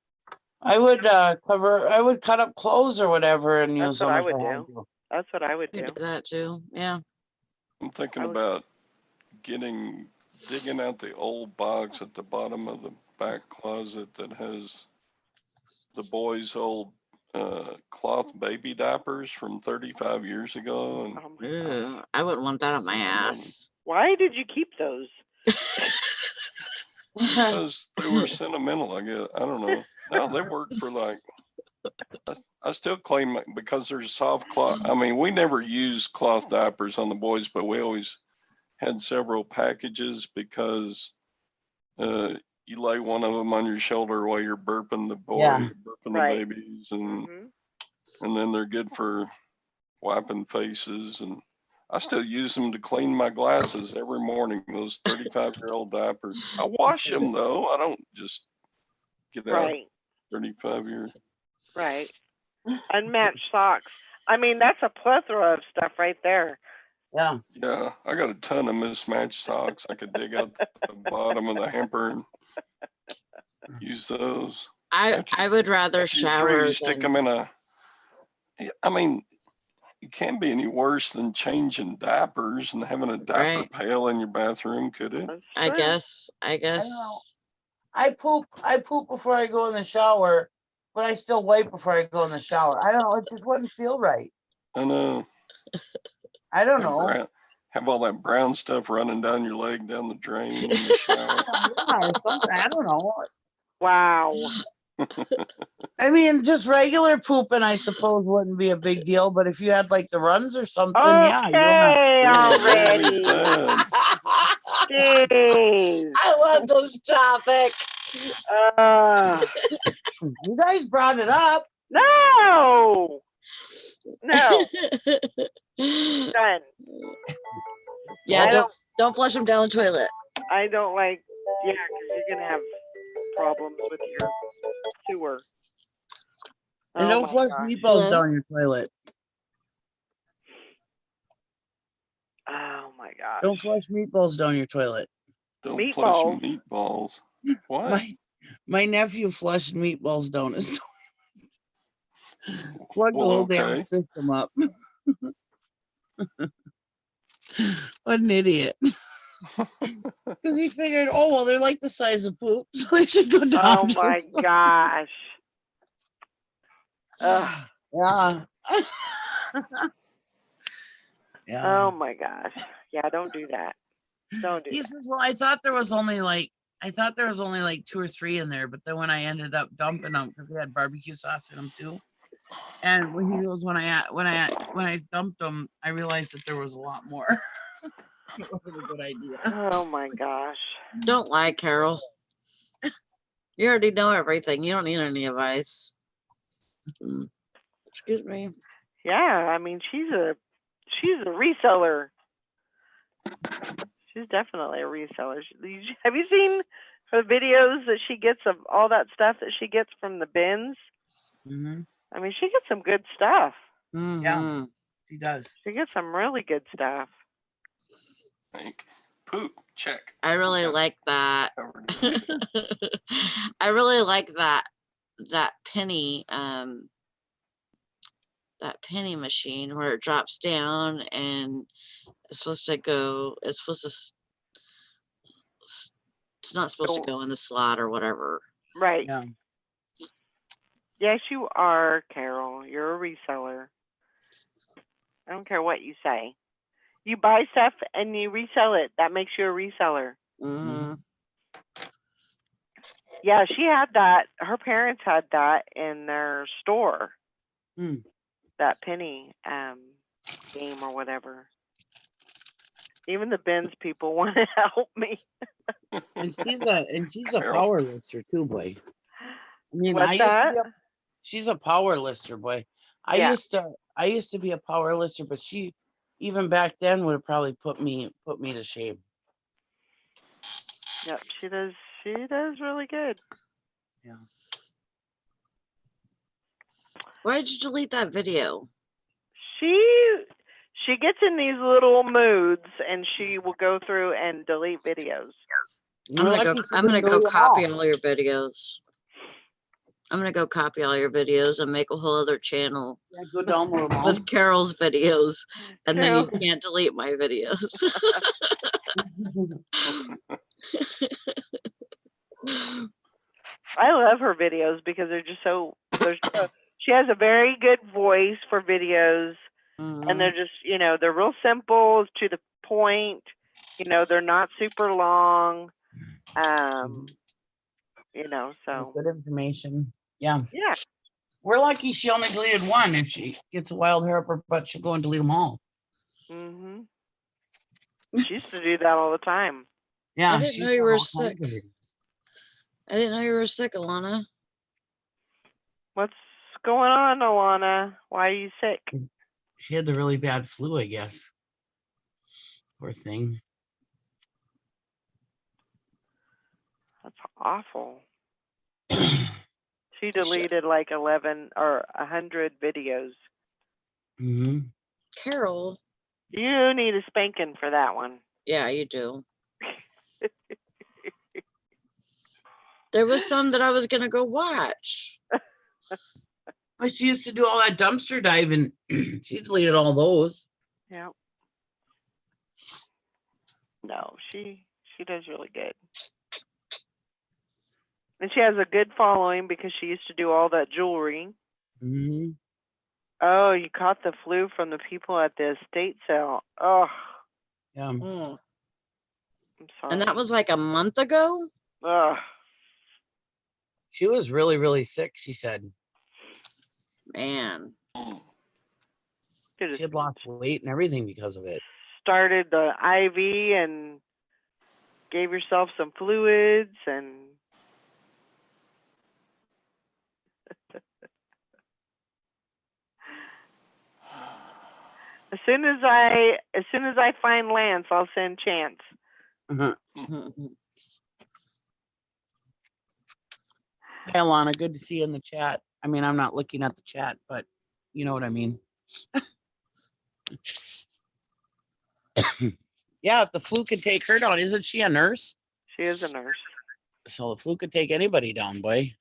I would cut up clothes or whatever and That's use what them I if would I had do. to. That's what I would I do. do that too. Yeah. I'm thinking I was- about digging out the old box at the bottom of the back closet that has the boys' old cloth baby diapers from 35 years ago. And Oh my gosh. Ew, I wouldn't want that on my ass. Why did you keep those? because they were sentimental, I guess. I don't know. No, they work for like, I still claim it because there's soft cloth. I mean, we never used cloth diapers on the boys, but we always had several packages because you lay one of them on your shoulder while you're burping the boy, Yeah. burping Right. the babies, and Mhm. then they're good for wiping faces. And I still use them to clean my glasses every morning. Those 35-year-old diapers. I wash them though. I don't just get out Right. 35 years. Right. Unmatched socks. I mean, that's a plethora of stuff right there. Yeah. Yeah, I got a ton of mismatched socks. I could dig out the bottom of the hamper and use those. I would rather After you're shower through, you stick than them in a. I mean, it can't be any worse than changing diapers and having a diaper Right. pail in your bathroom, could it? That's I true. guess I poop before I go in the shower, but I still wipe before I go in the shower. I don't know. It just wouldn't feel right. I know. I don't Have know. have all that brown stuff running down your leg down the drain in the shower. Yeah, or something. I don't know. Wow. I mean, just regular pooping, I suppose, wouldn't be a big deal. But if you had like the runs or something, yeah, you wanna. Okay, Yeah, already. bad. Jeez. I love this topic. You guys brought it up. No. No. Done. Yeah, I don't flush them down the toilet. I don't like. Yeah, because you're gonna have problems with your sewer. And Oh don't my flush gosh. meatballs down your toilet. Oh my gosh. Don't flush meatballs down your toilet. Don't flush Meatballs. meatballs. What? My nephew flushed meatballs down his toilet. Plugged the Well, whole damn okay. system up. What an idiot. Because he figured, oh, well, they're like the size of poop, so they should go down. Oh my gosh. Ugh. Yeah. Yeah. Oh my gosh. Yeah, don't do that. Don't do He that. says, well, I thought there was only like 2 or 3 in there, but then when I ended up dumping them, because we had barbecue sauce in them too. And when he goes, when I dumped them, I realized that there was a lot more. It wasn't a good idea. Oh my gosh. Don't lie, Carol. You already know everything. You don't need any advice. Excuse me. Yeah, I mean she's a reseller. She's definitely a reseller. Have you seen her videos that she gets of all that stuff that she gets from the bins? Mm-hmm. I mean, she gets some good stuff. Mhm. She does. She gets some really good stuff. Like, poop, check. I really Okay. like that. Covered. I really like that penny that penny machine where it drops down and it's supposed to go. It's supposed to. It's not supposed to go in the slot or whatever. Right. Yeah. Yes, you are, Carol. You're a reseller. I don't care what you say. You buy stuff and you resell it. That makes you a reseller. Mm-hmm. Yeah, she had that. Her parents had that in their store. That penny game or whatever. Even the bins people want to help me. And she's a power lister too, boy. I mean, What's that? She's a power lister, boy. I Yeah. used to be a power lister, but she even back then would have probably put me to shame. Yep, she does really good. Yeah. Why did you delete that video? She gets in these little moods and she will go through and delete videos. I'm gonna go copy all your videos. I'm gonna go copy all your videos and make a whole other channel Yeah, go download them all. with Carol's videos, and then you Carol. can't delete my videos. I love her videos because they're just she has a very good voice for videos, and they're just, they're real simple, to the point. They're not super long. So Good information. Yeah. yeah. We're lucky she only deleted one. If she gets a wild hair up her butt, she'll go and delete them all. Mhm. She used to do that all the time. Yeah. I didn't she's know you done were all kinds sick. of videos. I didn't know you were sick, Alana. What's going on, Alana? Why are you sick? She had the really bad flu, I guess. Poor thing. That's awful. She deleted like 11 or 100 videos. Hmm. Carol. You need a spanking for that one. Yeah, you do. There was some that I was gonna go watch. But she used to do all that dumpster diving. She deleted all those. Yeah. No, she does really good. And she has a good following because she used to do all that jewelry. Hmm. Oh, you caught the flu from the people at the estate sale. Oh, Yeah. Mm. I'm sorry. And that was like a month ago? Ugh. She was really, really sick, she said. Man. Could She have had lost weight and everything because of it. started the IV and gave yourself some fluids and as soon as I find Lance, I'll send Chance. Uh-huh. Hey, Alana, good to see you in the chat. I mean, I'm not looking at the chat, but you know what I mean. Yeah, if the flu could take her down, isn't she a nurse? She is a nurse. So the flu could take anybody down, boy.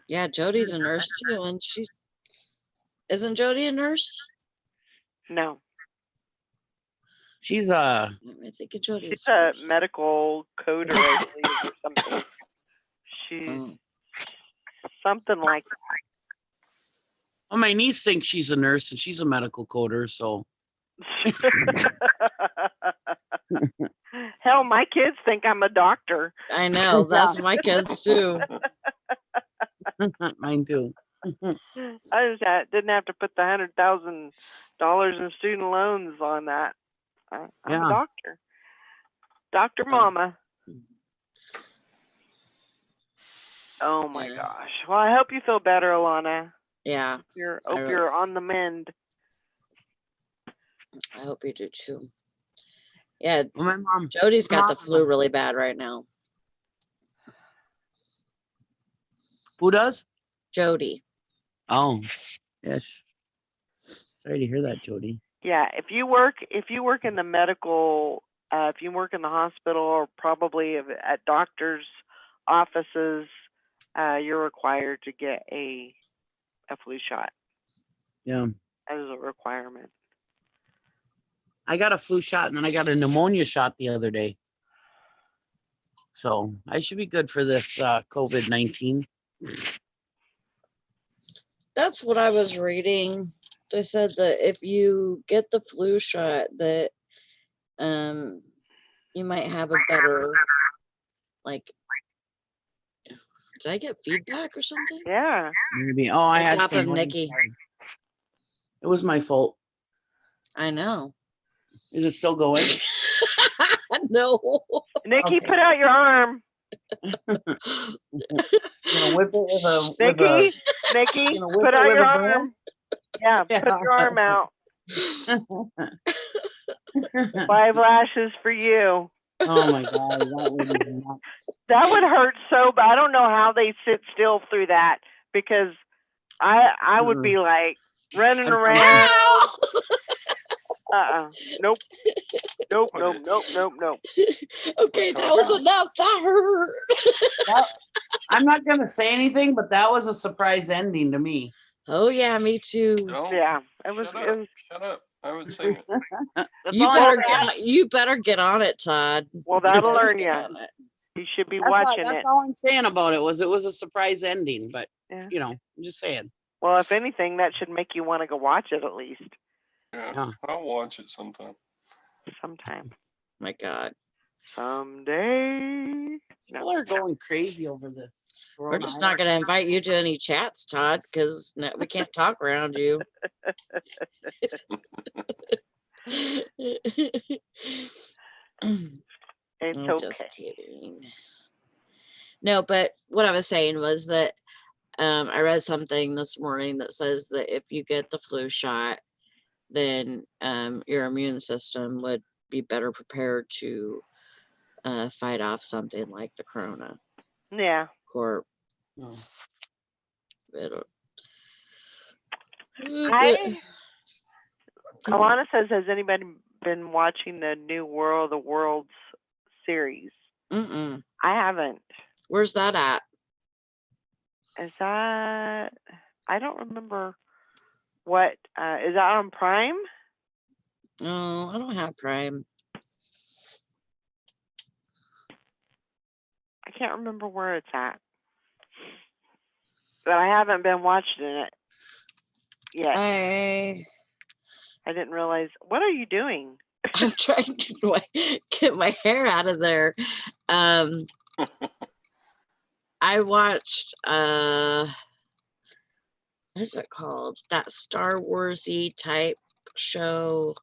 Yeah, Jody's a nurse too, and she isn't Jody a nurse? No, She's I think of Jody. she's a medical coder, I believe, or something. She's Oh. something like well, my niece thinks she's a nurse and she's a medical coder, so hell, my kids think I'm a doctor. I know, that's my kids too. mine too. I just didn't have to put the $100,000 in student loans on that. I'm Yeah. a doctor. Dr. Mama. Oh my Yeah. gosh. Well, I hope you feel better, Alana. Yeah, Hope you're on the mend. I hope you do too. Yeah, Well, my mom. Jody's got the Mom- flu really bad right now. Who does? Jody. Oh, yes. Sorry to hear that, Jody. Yeah, if you work in the medical, if you work in the hospital or probably at doctors' offices, you're required to get a flu shot Yeah. as a requirement. I got a flu shot and then I got a pneumonia shot the other day. So I should be good for this COVID-19. That's what I was reading. They said that if you get the flu shot, that you might have a better, like, did I get feedback or something? Yeah. Maybe. Oh, I On had top some of rain. Nikki. It was my fault. I know. Is it still going? No. Nikki, Okay. put out your arm. I'm gonna whip it with a. Nikki, gonna whip put it out with your a arm. Yeah, put your arm out. 5 lashes for you. Oh my God, that lady's nuts. That would hurt so bad. I don't know how they sit still through that because I would be like running around. Ow! Nope. Nope. Okay, that was enough. That hurt. I'm not gonna say anything, but that was a surprise ending to me. Oh yeah, me too. Don't Yeah, it was. shut It up. was Shut up. I haven't seen it. That's You all I better know. get on, you better get on it, Todd. well, You that'll better learn get you. on it. You should be watching That's it. all I'm saying about it was a surprise ending, but Yeah. you know, I'm just saying. Well, if anything, that should make you want to go watch it at least Yeah, Yeah. I'll watch it sometime. sometime. My God, Someday. People are going crazy over this. we're just not going to invite you to any chats, Todd, because we can't talk around you. It's I'm okay. just kidding. No, but what I was saying was that I read something this morning that says that if you get the flu shot, then your immune system would be better prepared to fight off something like the corona. Yeah. Or No. Alana says, has anybody been watching the new War of the Worlds series? Mm-mm. I haven't. Where's that at? Is that? I don't remember. What is that on Prime? Oh, I don't have Prime. I can't remember where it's at, but I haven't been watching it yet. I didn't realize. What are you doing? I'm trying to get my hair out of there. I watched what is it called? That Star Warsy type show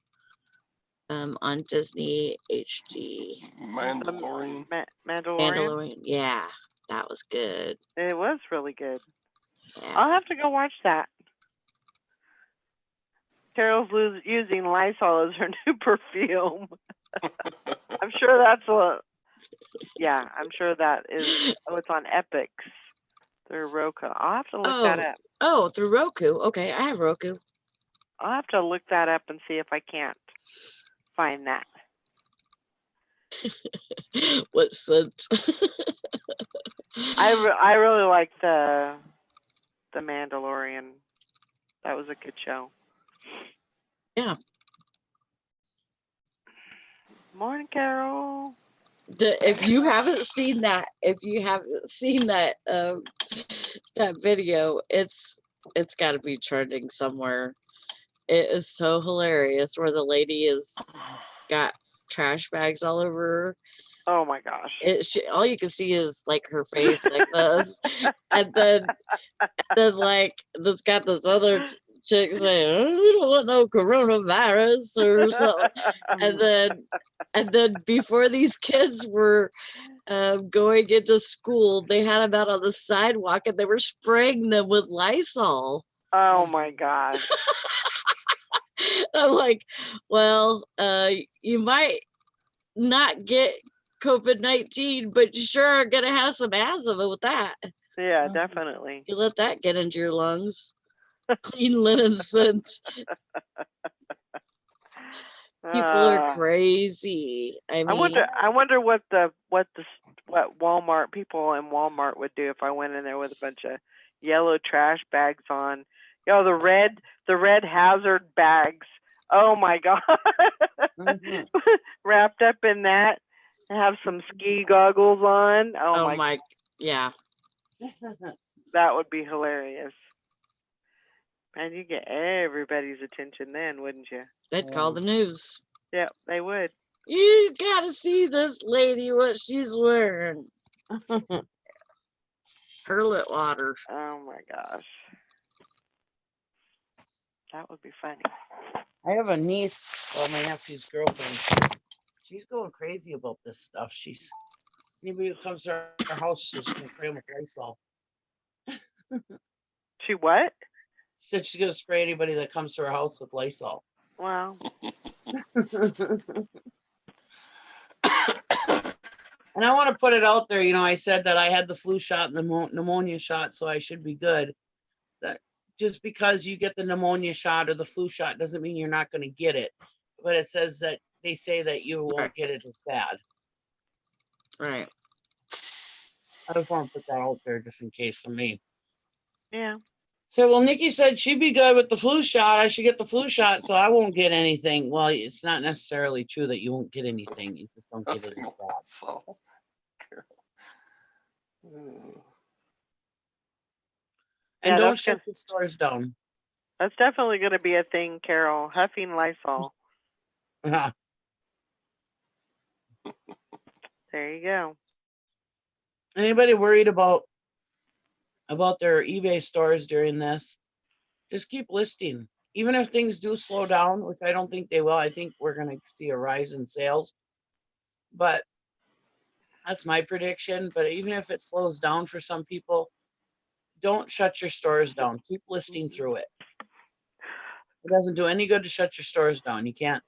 on Disney HD. Mandalorian. Mandalorian. Yeah, that was good. It was really good. Yeah. I'll have to go watch that. Carol's using Lysol as her new perfume. I'm sure that's what. Yeah, I'm sure that is. Oh, it's on Epix through Roku. I'll have to look that up. Oh, through Roku. Okay, I have Roku. I'll have to look that up and see if I can't find that. What scent? I really like the Mandalorian. That was a good show. Yeah. Morning, Carol. If you haven't seen that, that video, it's got to be trending somewhere. It is so hilarious where the lady is got trash bags all over her. Oh my gosh! All you can see is like her face like this, and then like there's got this other chick saying, "Oh, we don't want no coronavirus" or something, and then before these kids were going into school, they had them out on the sidewalk and they were spraying them with Lysol. Oh my gosh! I'm like, well, you might not get COVID-19, but you sure are gonna have some asthma with that. Yeah, definitely. You let that get into your lungs. Clean linen scents. People are crazy. I mean, I wonder what Walmart people in Walmart would do if I went in there with a bunch of yellow trash bags on. The red hazard bags. Oh my god. Mm-hmm. Wrapped up in that. Have some ski goggles on. Oh my yeah. That would be hilarious. And you get everybody's attention then, wouldn't you? They'd call the news. Yep, they would. You gotta see this lady, what she's wearing. Perlet water. Oh my gosh. That would be funny. I have a niece, my nephew's girlfriend. She's going crazy about this stuff. Anybody who comes to her house, she's gonna spray them with Lysol. She what? She said she's gonna spray anybody that comes to her house with Lysol. Wow. And I want to put it out there, I said that I had the flu shot and the pneumonia shot, so I should be good. That just because you get the pneumonia shot or the flu shot doesn't mean you're not going to get it. But it says that they say that you won't get it as bad. Right. I just want to put that out there just in case of me. Yeah. So, well, Nikki said she'd be good with the flu shot. I should get the flu shot so I won't get anything. Well, it's not necessarily true that you won't get anything. You just don't get it Nothing as bad. so, Carol. And Yeah, don't that's shut the stores down. That's definitely going to be a thing, Carol. Huffing Lysol. There you go. Anybody worried about their eBay stores during this? Just keep listing. Even if things do slow down, which I don't think they will, I think we're going to see a rise in sales. But that's my prediction. But even if it slows down for some people, don't shut your stores down. Keep listing through it. It doesn't do any good to shut your stores down. You can't.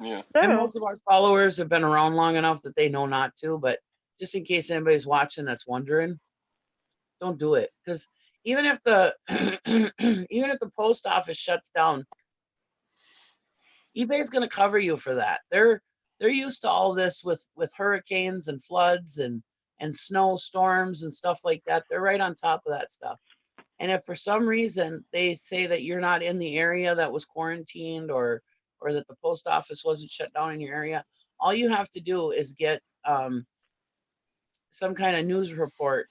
Yeah. And So, most of our followers have been around long enough that they know not to. But just in case anybody's watching that's wondering, don't do it. Because even if the even if the post office shuts down, eBay's going to cover you for that. They're used to all this with hurricanes and floods and snowstorms and stuff like that. They're right on top of that stuff. And if for some reason they say that you're not in the area that was quarantined or that the post office wasn't shut down in your area, all you have to do is get some kind of news report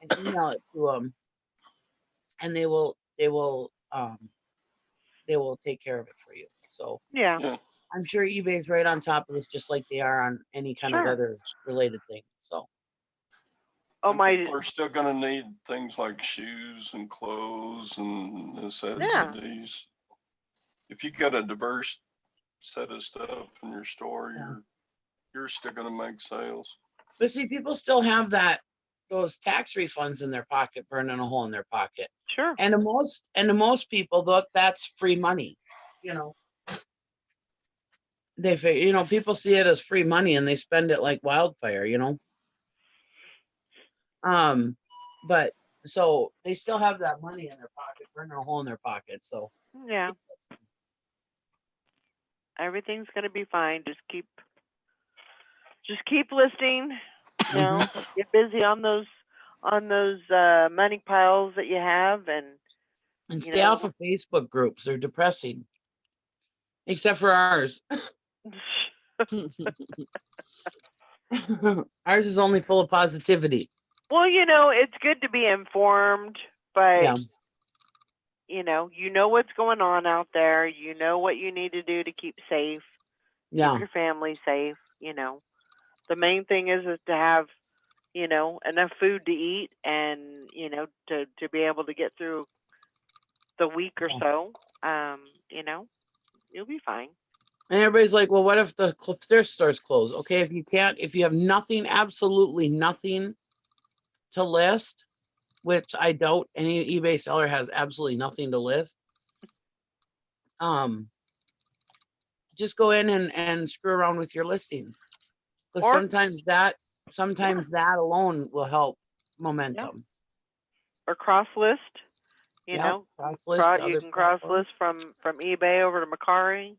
and email it to them, and they will take care of it for you. So yeah. Yeah. I'm sure eBay's right on top of this, just like they are on any kind of Sure. other related thing. So Oh, And my. people are still going to need things like shoes and clothes and necessities. If you got a diverse set of stuff in your store, Yeah. you're still going to make sales. But see, people still have those tax refunds in their pocket, burning a hole in their pocket. Sure. And to most people, that's free money. You know, people see it as free money and they spend it like wildfire. But so they still have that money in their pocket, burning a hole in their pocket. So Yeah. Everything's going to be fine. Just keep listing. You know, get busy on those money piles that you have, and stay off of Facebook groups. They're depressing, except for ours. Ours is only full of positivity. Well, it's good to be informed, but Yeah. you know what's going on out there. You know what you need to do to keep safe, Yeah. keep your family safe. The main thing is to have, enough food to eat and, to be able to get through the week or so. You'll be fine. And everybody's like, well, what if the thrift stores close? Okay, if you have nothing, absolutely nothing to list, which I doubt any eBay seller has absolutely nothing to list, just go in and screw around with your listings. Because sometimes that alone will help momentum. Or cross list, you can cross list from eBay over to Mercari.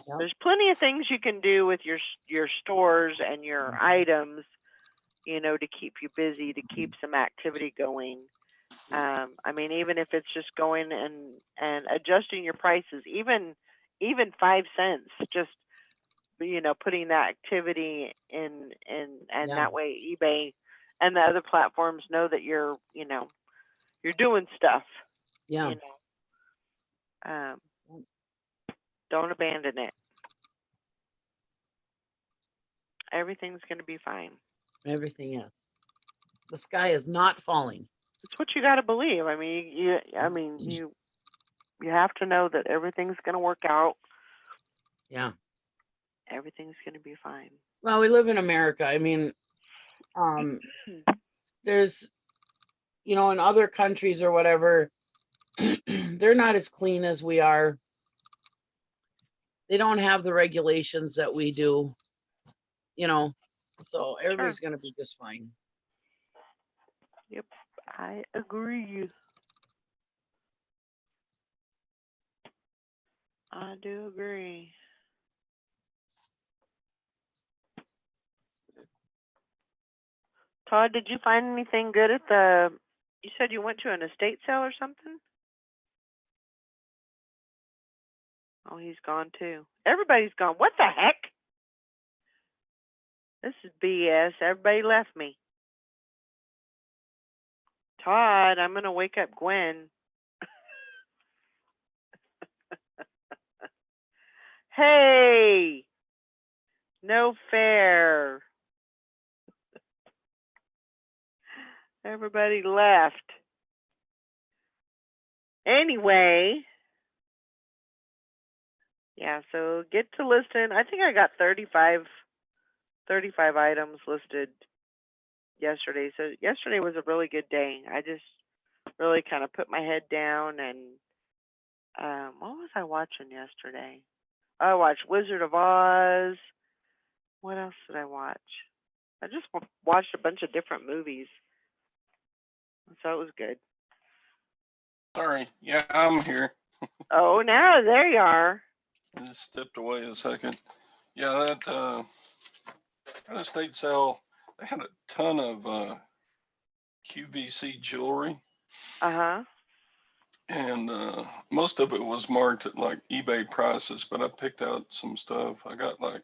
Yep. There's plenty of things you can do with your stores and your items, to keep you busy, to keep some activity going. I mean, even if it's just going and adjusting your prices, even 5 cents, just putting that activity in and that way eBay and the other platforms know that you're doing stuff. Yeah. Don't abandon it. Everything's going to be fine. Everything is. The sky is not falling. It's what you got to believe. I mean, you have to know that everything's going to work out. Yeah. Everything's going to be fine. Well, we live in America. I mean, there's, in other countries or whatever, they're not as clean as we are. They don't have the regulations that we do, so everybody's going to be just fine. Yep, I agree. I do agree. Todd, did you find anything good at the, you said you went to an estate sale or something? Oh, he's gone too. Everybody's gone. What the heck? This is BS. Everybody left me. Todd, I'm going to wake up Gwen. Hey, no fair. Everybody left. Anyway, yeah, so get to listing. I think I got 35 items listed yesterday. So yesterday was a really good day. I just really kind of put my head down and what was I watching yesterday? I watched Wizard of Oz. What else did I watch? I just watched a bunch of different movies. So it was good. Sorry. Yeah, I'm here. Oh, now there you are. I just stepped away a second. Yeah, that estate sale, they had a ton of QVC jewelry, Uh-huh. and most of it was marked at like eBay prices, but I picked out some stuff. I got like,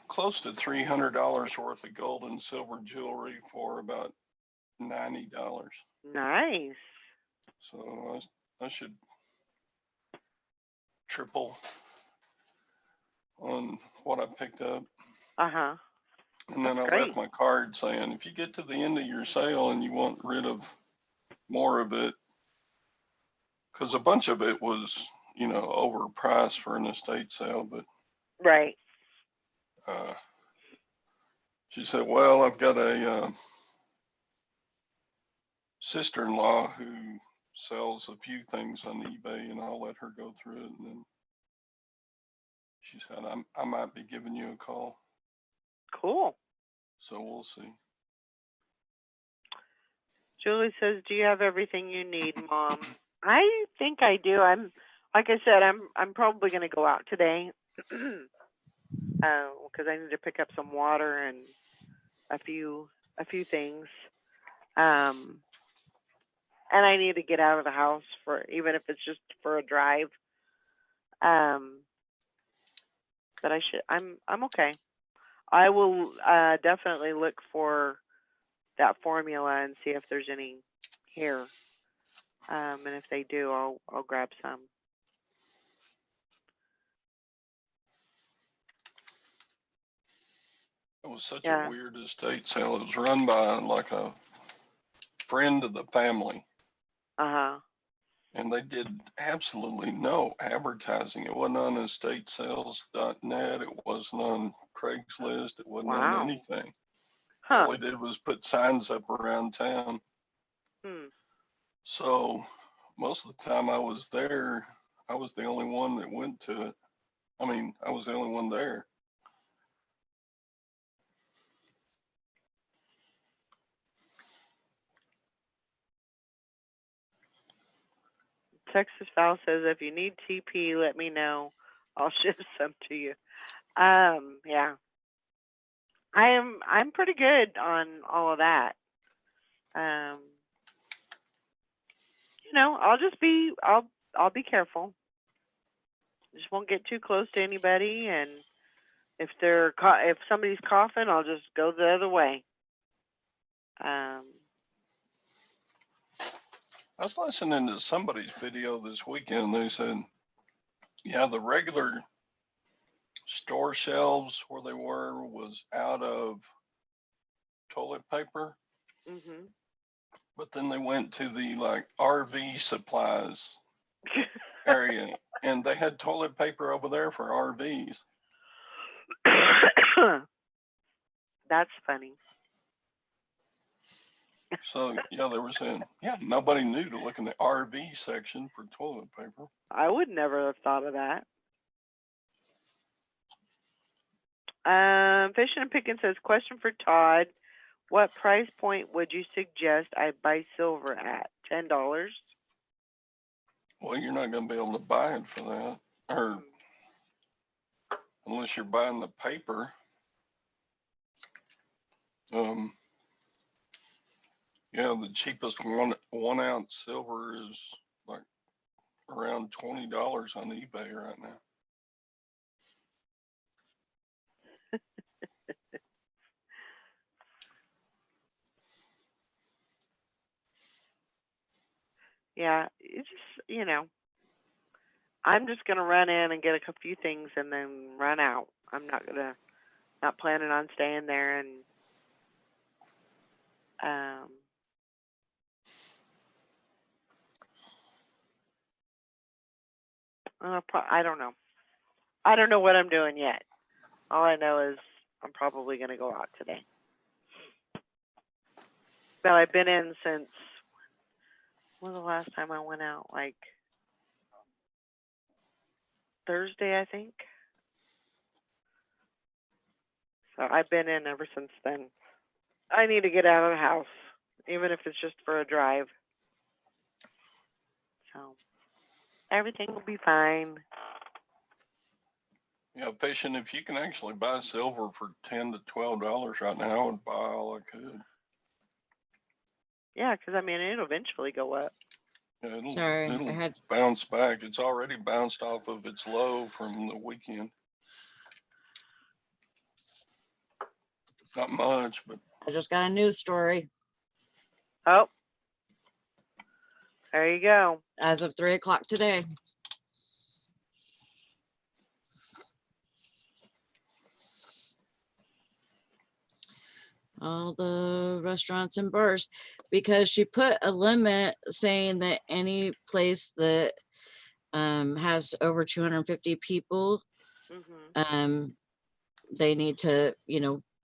close to $300 worth of gold and silver jewelry for about $90. Nice. So I should triple on what I picked up. Uh-huh. And then I Great. left my card saying, if you get to the end of your sale and you want rid of more of it, because a bunch of it was, overpriced for an estate sale, but Right. she said, well, I've got a sister-in-law who sells a few things on eBay, and I'll let her go through it. And then she said, I might be giving you a call. Cool. So we'll see. Julie says, "Do you have everything you need, Mom?" I think I do. Like I said, I'm probably going to go out today because I need to pick up some water and a few things. And I need to get out of the house for even if it's just for a drive. But I'm okay. I will definitely look for that formula and see if there's any here. And if they do, I'll grab some. It was such a weird estate sale. It was run by like a friend of the family. Uh-huh. And they did absolutely no advertising. It wasn't on estatesales.net. It wasn't on Craigslist. It wasn't on anything. Huh. All they did was put signs up around town. So most of the time I was there, I was the only one that went to it. I mean, I was the only one there. Texas Val says, if you need TP, let me know. I'll ship some to you. Yeah. I'm pretty good on all of that. I'll be careful. Just won't get too close to anybody, and if somebody's coughing, I'll just go the other way. I was listening to somebody's video this weekend. They said, yeah, the regular store shelves where they were was out of toilet paper. Mm-hmm. But then they went to the like RV supplies area and they had toilet paper over there for RVs. That's funny. So yeah, they were saying, yeah, nobody knew to look in the RV section for toilet paper. I would never have thought of that. Fishing and Picking says, question for Todd. What price point would you suggest I buy silver at? $10? Well, you're not going to be able to buy it for that, or unless you're buying the paper. Um, yeah, the cheapest one ounce silver is like around $20 on eBay right now. Yeah, it's just, I'm just gonna run in and get a few things and then run out. I'm not planning on staying there, and I don't know. I don't know what I'm doing yet. All I know is I'm probably gonna go out today. But I've been in since, when was the last time I went out? Like Thursday, I think. So I've been in ever since then. I need to get out of the house, even if it's just for a drive. So everything will be fine. Yeah, patient, if you can actually buy silver for $10 to $12 right now, I would buy all I could. Yeah, because I mean, it'll eventually go up. Yeah, Sorry, I it'll had bounce back. It's already bounced off of its low from the weekend. Not much, but I just got a news story Oh, there you go. as of 3 o'clock today. All the restaurants and bars, because she put a limit saying that any place that has over 250 people, Hmm. they need to,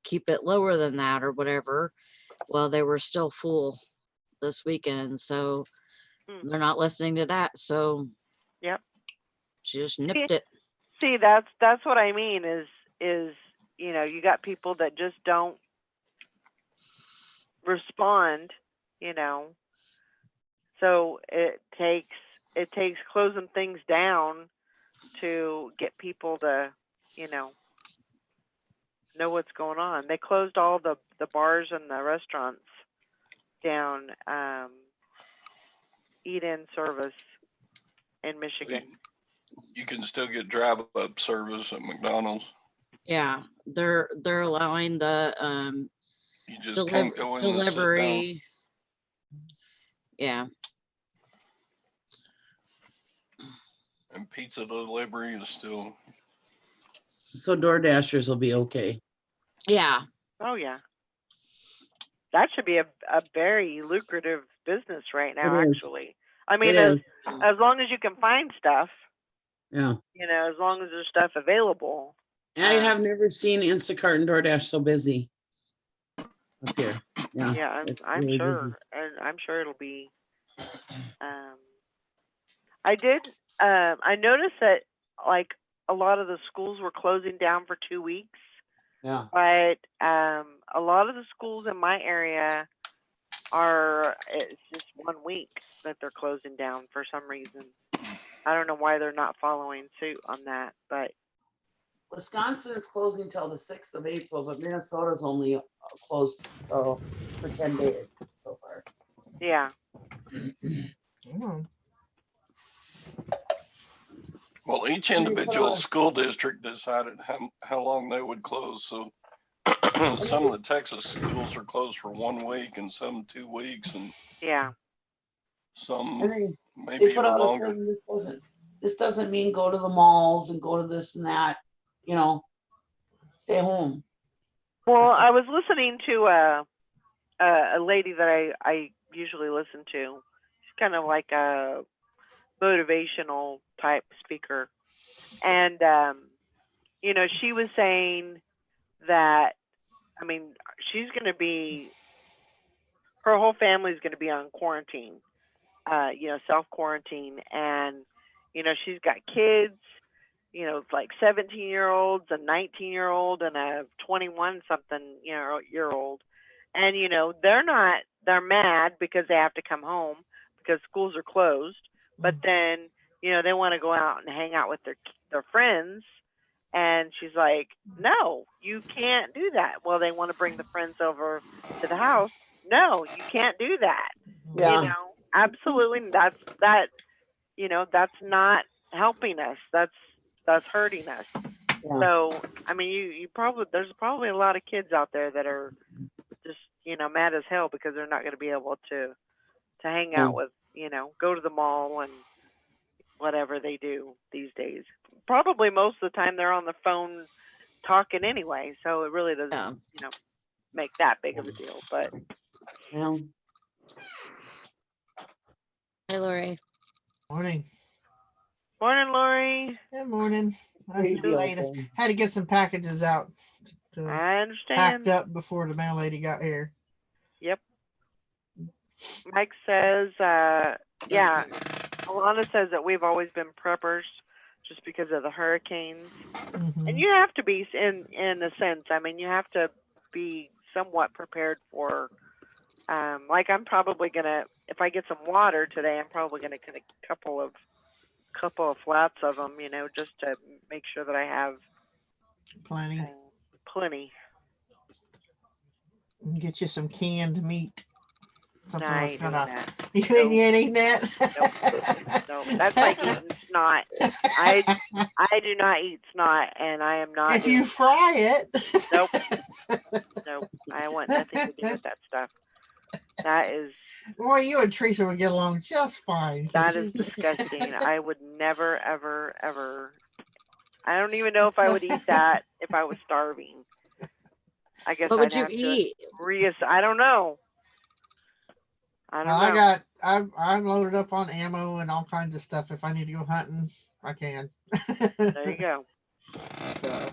keep it lower than that or whatever. Well, they were still full this weekend, so Hmm. they're not listening to that. So Yep. she just nipped it. See, that's what I mean is you got people that just don't respond, so it takes closing things down to get people to know what's going on. They closed all the bars and the restaurants down, eat-in service in Michigan. you can still get drive-up service at McDonald's. Yeah, they're allowing the You just can't go in and sit down. delivery. Yeah. And pizza delivery is still. So Door Dashers will be okay. Yeah. Oh yeah. That should be a very lucrative business right now, It is. actually. I mean, It is. as long as you can find stuff, Yeah. as long as there's stuff available. I have never seen Instacart and DoorDash so busy up here. Yeah. Yeah, I'm really sure, busy. and I'm sure it'll be. I noticed that like a lot of the schools were closing down for 2 weeks, Yeah. but a lot of the schools in my area it's just 1 week that they're closing down for some reason. I don't know why they're not following suit on that, but Wisconsin is closing till the 6th of April, but Minnesota's only closed for 10 days so far. yeah. Well, each individual school district decided how long they would close. So some of the Texas schools are closed for 1 week and some 2 weeks and Yeah. some maybe They put even out a longer. thing, this doesn't mean go to the malls and go to this and that, stay home. Well, I was listening to a lady that I usually listen to. She's kind of like a motivational type speaker, and she was saying that, I mean, she's going to be, her whole family's going to be on quarantine, self quarantine, and she's got kids, like 17-year-olds, a 19-year-old, and a 21 something year old, and they're mad because they have to come home because schools are closed, but then they want to go out and hang out with their friends, And she's like, no, you can't do that. Well, they want to bring the friends over to the house. No, you can't do that. Yeah. You know, absolutely. That's that's not helping us. That's hurting us. Yeah. So, I mean, you probably, there's probably a lot of kids out there that are just, mad as hell because they're not going to be able to hang out with, go to the mall and whatever they do these days. Probably most of the time they're on the phone talking anyway, so it really doesn't, Yeah. make that big of a deal. But Yeah. Hey, Lori. Morning. morning, Lori. Good morning. I was Crazy late. old thing. Had to get some packages out to I packed understand. up before the mail lady got here. Yep. Mike says, yeah, Alana says that we've always been preppers just because of the hurricanes. Mhm. And you have to be in a sense. I mean, you have to be somewhat prepared for. Like I'm probably gonna, if I get some water today, I'm probably gonna get a couple of flats of them, just to make sure that I have Plenty. plenty. Get you some canned meat. Something I else ain't doing gonna. that. You ain't eating that. No, that's like eating snot. I do not eat snot, and I am not. If you fry it. Nope. Nope. I want nothing to do with that stuff. That is. Boy, you and Teresa would get along just fine. That is disgusting. I would never, ever, ever. I don't even know if I would eat that if I was starving. I guess What I'd would you have eat? to I don't know. I don't know. I'm loaded up on ammo and all kinds of stuff. If I need to go hunting, I can. There you go. So,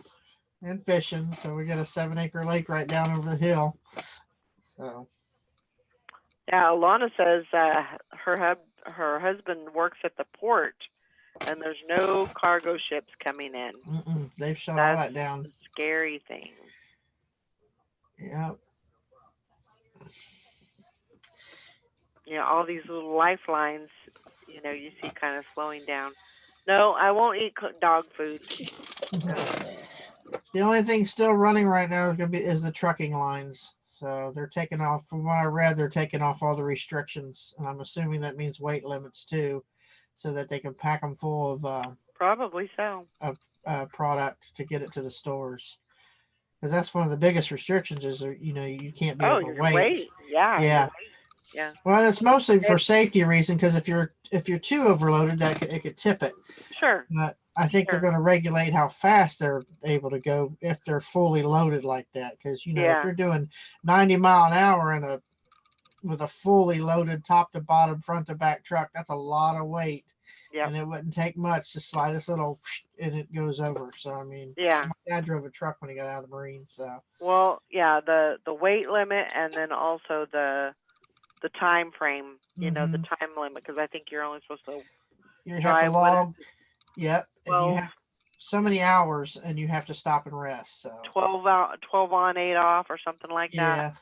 and fishing. So we got a 7-acre lake right down over the hill. So Yeah, Alana says her husband works at the port, and there's no cargo ships coming in. they've shut That's all that down. the scary thing. Yeah. All these little lifelines, you see kind of slowing down. No, I won't eat dog food. The only thing still running right now is the trucking lines. So they're taking off. From what I read, they're taking off all the restrictions, and I'm assuming that means weight limits too, so that they can pack them full of Probably so. product to get it to the stores. Because that's one of the biggest restrictions is you can't be your overweight. weight. Yeah. Yeah. Yeah. Well, it's mostly for safety reason because if you're too overloaded, it could tip it. Sure. But I think they're going to regulate how fast they're able to go if they're fully loaded like that. Because if you're doing 90 mile an hour with a fully loaded top to bottom, front to back truck, that's a lot of weight. Yep. And it wouldn't take much to slide this little and it goes over. So I mean, yeah, my dad drove a truck when he got out of the Marine. So the weight limit and then also the time frame. The time limit because I think you're only supposed to. You have to log. Yep. Well, and you have so many hours and you have to stop and rest. So 12 on, 8 off or something like that. Yeah.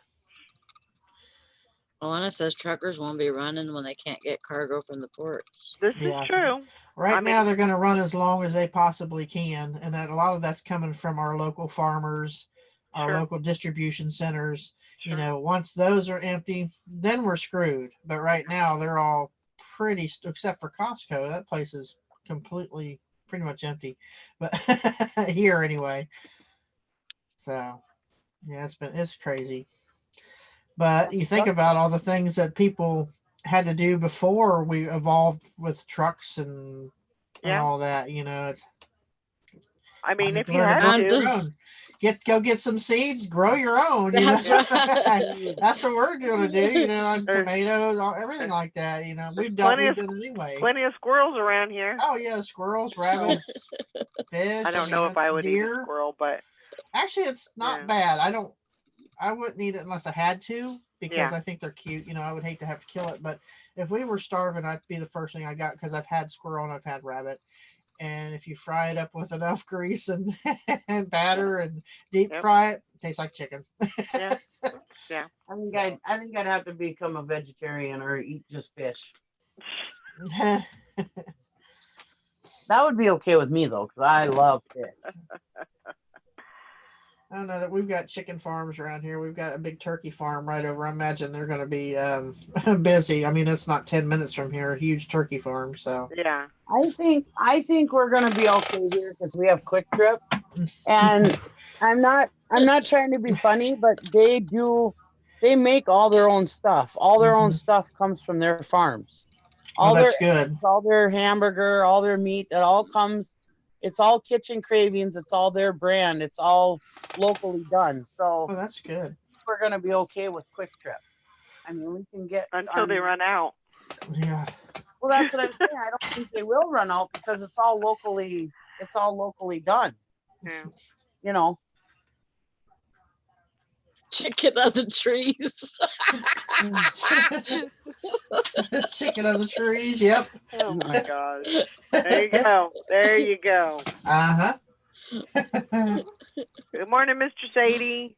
Alana says truckers won't be running when they can't get cargo from the ports. This is true. Right now, they're going to run as long as they possibly can. And that a lot of that's coming from our local farmers, our local distribution centers. Sure. Once those are empty, then we're screwed. But right now, they're all except for Costco. That place is pretty much empty. But here anyway. So, yeah, it's crazy. But you think about all the things that people had to do before we evolved with trucks and all that, it's. I mean, if you had to. Go get some seeds, grow your own. That's right. That's what we're going to do, on tomatoes, everything like that. We've done it anyway. Plenty of squirrels around here. Oh yeah, squirrels, rabbits, fish. I don't know if I would eat a squirrel, but actually, it's not bad. I wouldn't eat it unless I had to because I think they're cute. I would hate to have to kill it, but if we were starving, I'd be the first thing I got because I've had squirrel and I've had rabbit. And if you fry it up with enough grease and batter and deep fry it, tastes like chicken. Yeah. I think I'd have to become a vegetarian or eat just fish. That would be okay with me though, because I love fish. I don't know that we've got chicken farms around here. We've got a big turkey farm right over. I imagine they're going to be busy. I mean, it's not 10 minutes from here. A huge turkey farm. So Yeah. I think we're gonna be okay here because we have Quick Trip, and I'm not trying to be funny, but they make all their own stuff. All their own Mhm. stuff comes from their farms. Oh, All their that's good. all their hamburger, all their meat, it all comes. It's all Kitchen Cravings. It's all their brand. It's all locally done. So Oh, that's good. we're gonna be okay with Quick Trip. I mean, we can get. Until they run out. Yeah. Well, that's what I'm saying. I don't think they will run out because it's all locally. It's all locally done. Yeah. You know. Chicken on the trees. Chicken on the trees. Yep. Oh my gosh. There you go. There you go. Uh huh. Good morning, Mr. Sadie.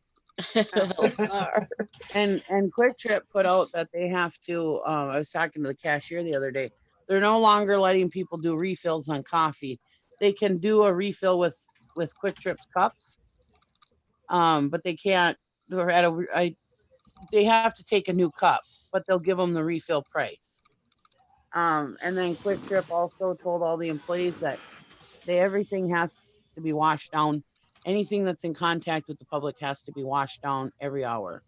Hellfire. And Quick Trip put out that they have to. I was talking to the cashier the other day. They're no longer letting people do refills on coffee. They can do a refill with Quick Trip's cups, but they can't. They're at they have to take a new cup, but they'll give them the refill price. And then Quick Trip also told all the employees that everything has to be washed down. Anything that's in contact with the public has to be washed down every hour.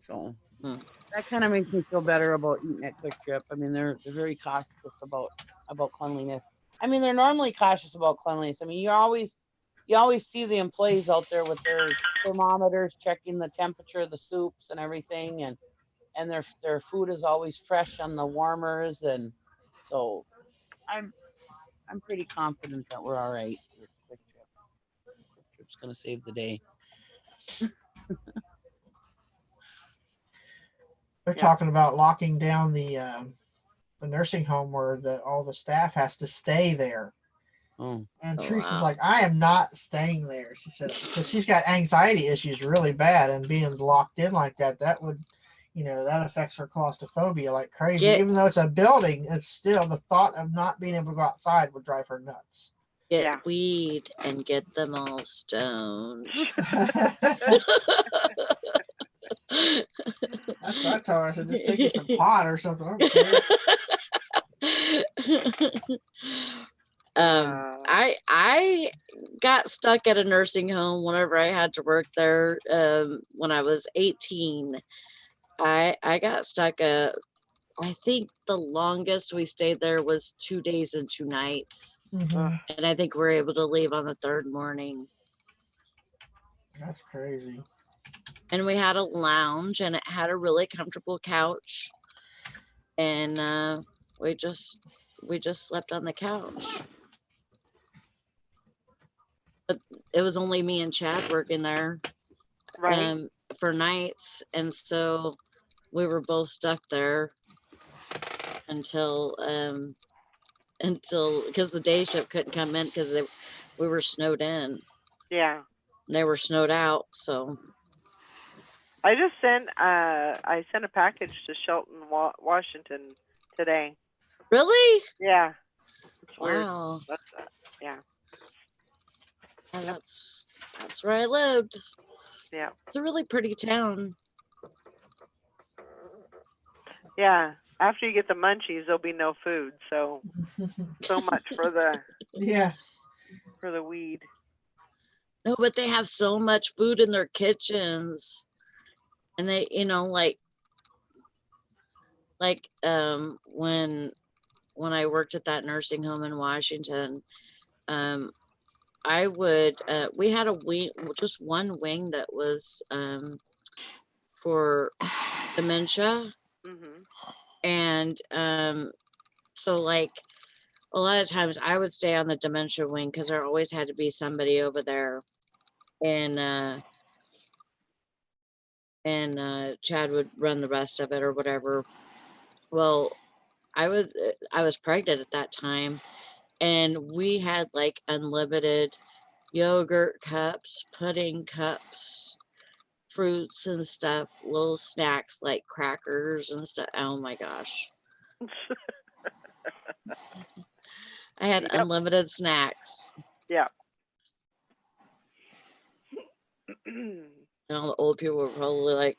So Hmm. that kind of makes me feel better about eating at Quick Trip. I mean, they're very cautious about cleanliness. I mean, they're normally cautious about cleanliness. I mean, you always see the employees out there with their thermometers checking the temperature of the soups and everything, and their food is always fresh on the warmers, and so I'm pretty confident that we're all right with Quick Trip. Quick Trip's gonna save the day. They're Yeah. talking about locking down the nursing home where all the staff has to stay there. Oh, And Oh, Teresa's wow. like, I am not staying there. She said because she's got anxiety issues really bad, and being locked in like that would, that affects her claustrophobia like crazy. Get- Even though it's a building, it's still the thought of not being able to go outside would drive her nuts. Get Yeah. weed and get them all stoned. That's what I told her. I said, just take you some pot or something. I don't care. I got stuck at a nursing home whenever I had to work there when I was 18. I got stuck I think the longest we stayed there was 2 days and 2 nights. Mhm. And I think we were able to leave on the third morning. That's crazy. And we had a lounge and it had a really comfortable couch. And we just slept on the couch. But it was only me and Chad working there Right. for nights, and so we were both stuck there until because the day shift couldn't come in because we were snowed in. Yeah. They were snowed out, so I just sent a package to Shelton, Washington today. really, Yeah. It's weird. wow. That's yeah. And that's where I lived. Yeah. It's a really pretty town. Yeah. After you get the munchies, there'll be no food. So much for Yeah. the weed. No, but they have so much food in their kitchens, and they, when I worked at that nursing home in Washington, we had a wing, just one wing that was for dementia. Mhm. And so like a lot of times I would stay on the dementia wing because there always had to be somebody over there. And Chad would run the rest of it or whatever. Well, I was pregnant at that time, and we had like unlimited yogurt cups, pudding cups, fruits and stuff, little snacks like crackers and stuff. Oh my gosh. I had Yep. unlimited snacks. Yeah. And all the old people were probably like,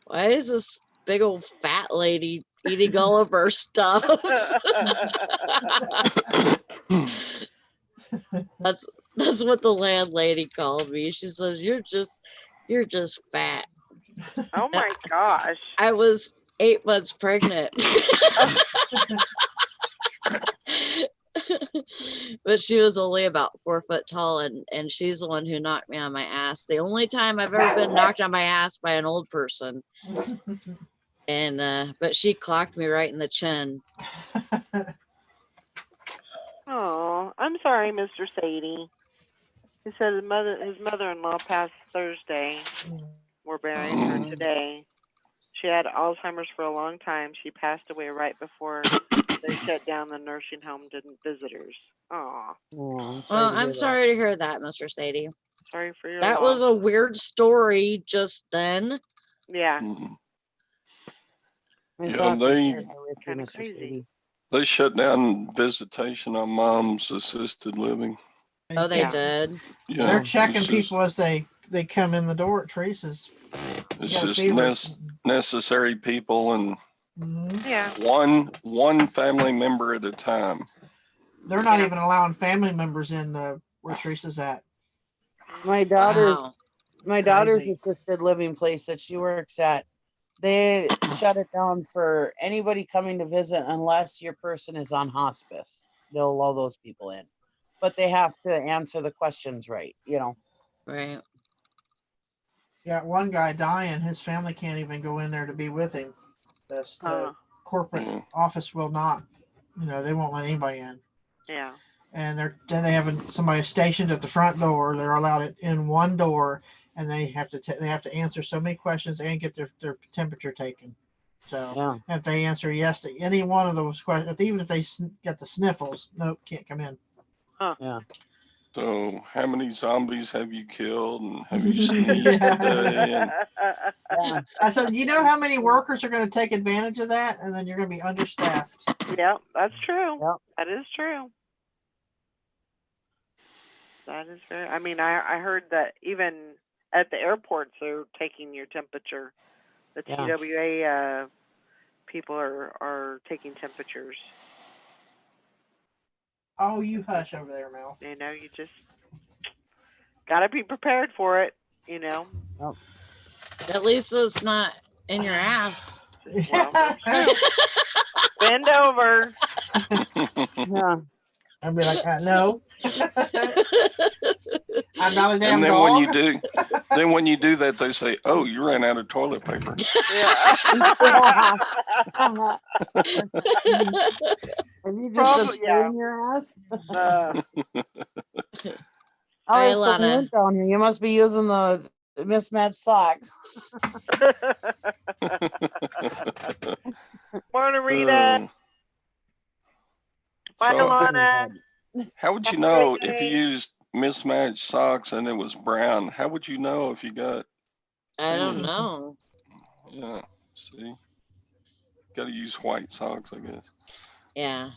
why is this big old fat lady eating all of our stuff? That's what the landlady called me. She says, you're just fat. Oh my gosh. I was 8 months pregnant. But she was only about 4 foot tall, and she's the one who knocked me on my ass. The only time I've ever been knocked on my ass by an old person. And but she clocked me right in the chin. Oh, I'm sorry, Mr. Sadie. He said his mother-in-law passed Thursday. We're burying her today. She had Alzheimer's for a long time. She passed away right before they shut down the nursing home to visitors. Oh, Oh, Well, I'm sorry to hear that, Mr. Sadie. sorry for your That loss. was a weird story just then. Yeah, My Yeah, thoughts and they- prayers are with you, Kinda Mr. crazy. Sadie. They shut down visitation on mom's assisted living. Oh, they Yeah. did. Yeah, They're checking it's just- people as they come in the door at Teresa's. It's got a just fever. necessary people and Mhm. yeah. one family member at a time. They're not Yeah. even allowing family members in where Teresa's at. My daughter's Wow. my daughter's Crazy. assisted living place that she works at, they shut it down for anybody coming to visit unless your person is on hospice. They'll allow those people in, but they have to answer the questions right. Right. Got one guy dying. His family can't even go in there to be with him. The corporate Mm. office will not. They won't let anybody in. Yeah. And they have somebody stationed at the front door. They're allowed it in one door, and they have to answer so many questions and get their temperature taken. So Yeah. if they answer yes to any one of those questions, even if they get the sniffles, nope, can't come in. So, how many zombies have you killed, and have you sneezed Yeah. today? And Yeah. I said, you know how many workers are going to take advantage of that, and then you're going to be understaffed. Yep, that's true. Yep. That is true. That is very. I mean, I heard that even at the airports they're taking your temperature. The Yeah. TWA people are taking temperatures. Oh, you hush over there, Mel. You know, you just gotta be prepared for it. You know. At least it's not in your ass. Well, that's true. Bend over. Yeah. I'd be like, no, I'm not a damn and then dog. when you do that, they say, "Oh, you ran out of toilet paper." Yeah. Have you just Probably, been yeah. spraying your ass? Hi, Oh, it's so Lana. warm down here. You must be using the mismatched socks. Morning, Rita. Uh, Bye, so, Lana. how would you Have a great know if you day. used mismatched socks and it was brown? How would you know if you got? I don't know. Yeah, see, got to use white socks, I guess. Yeah.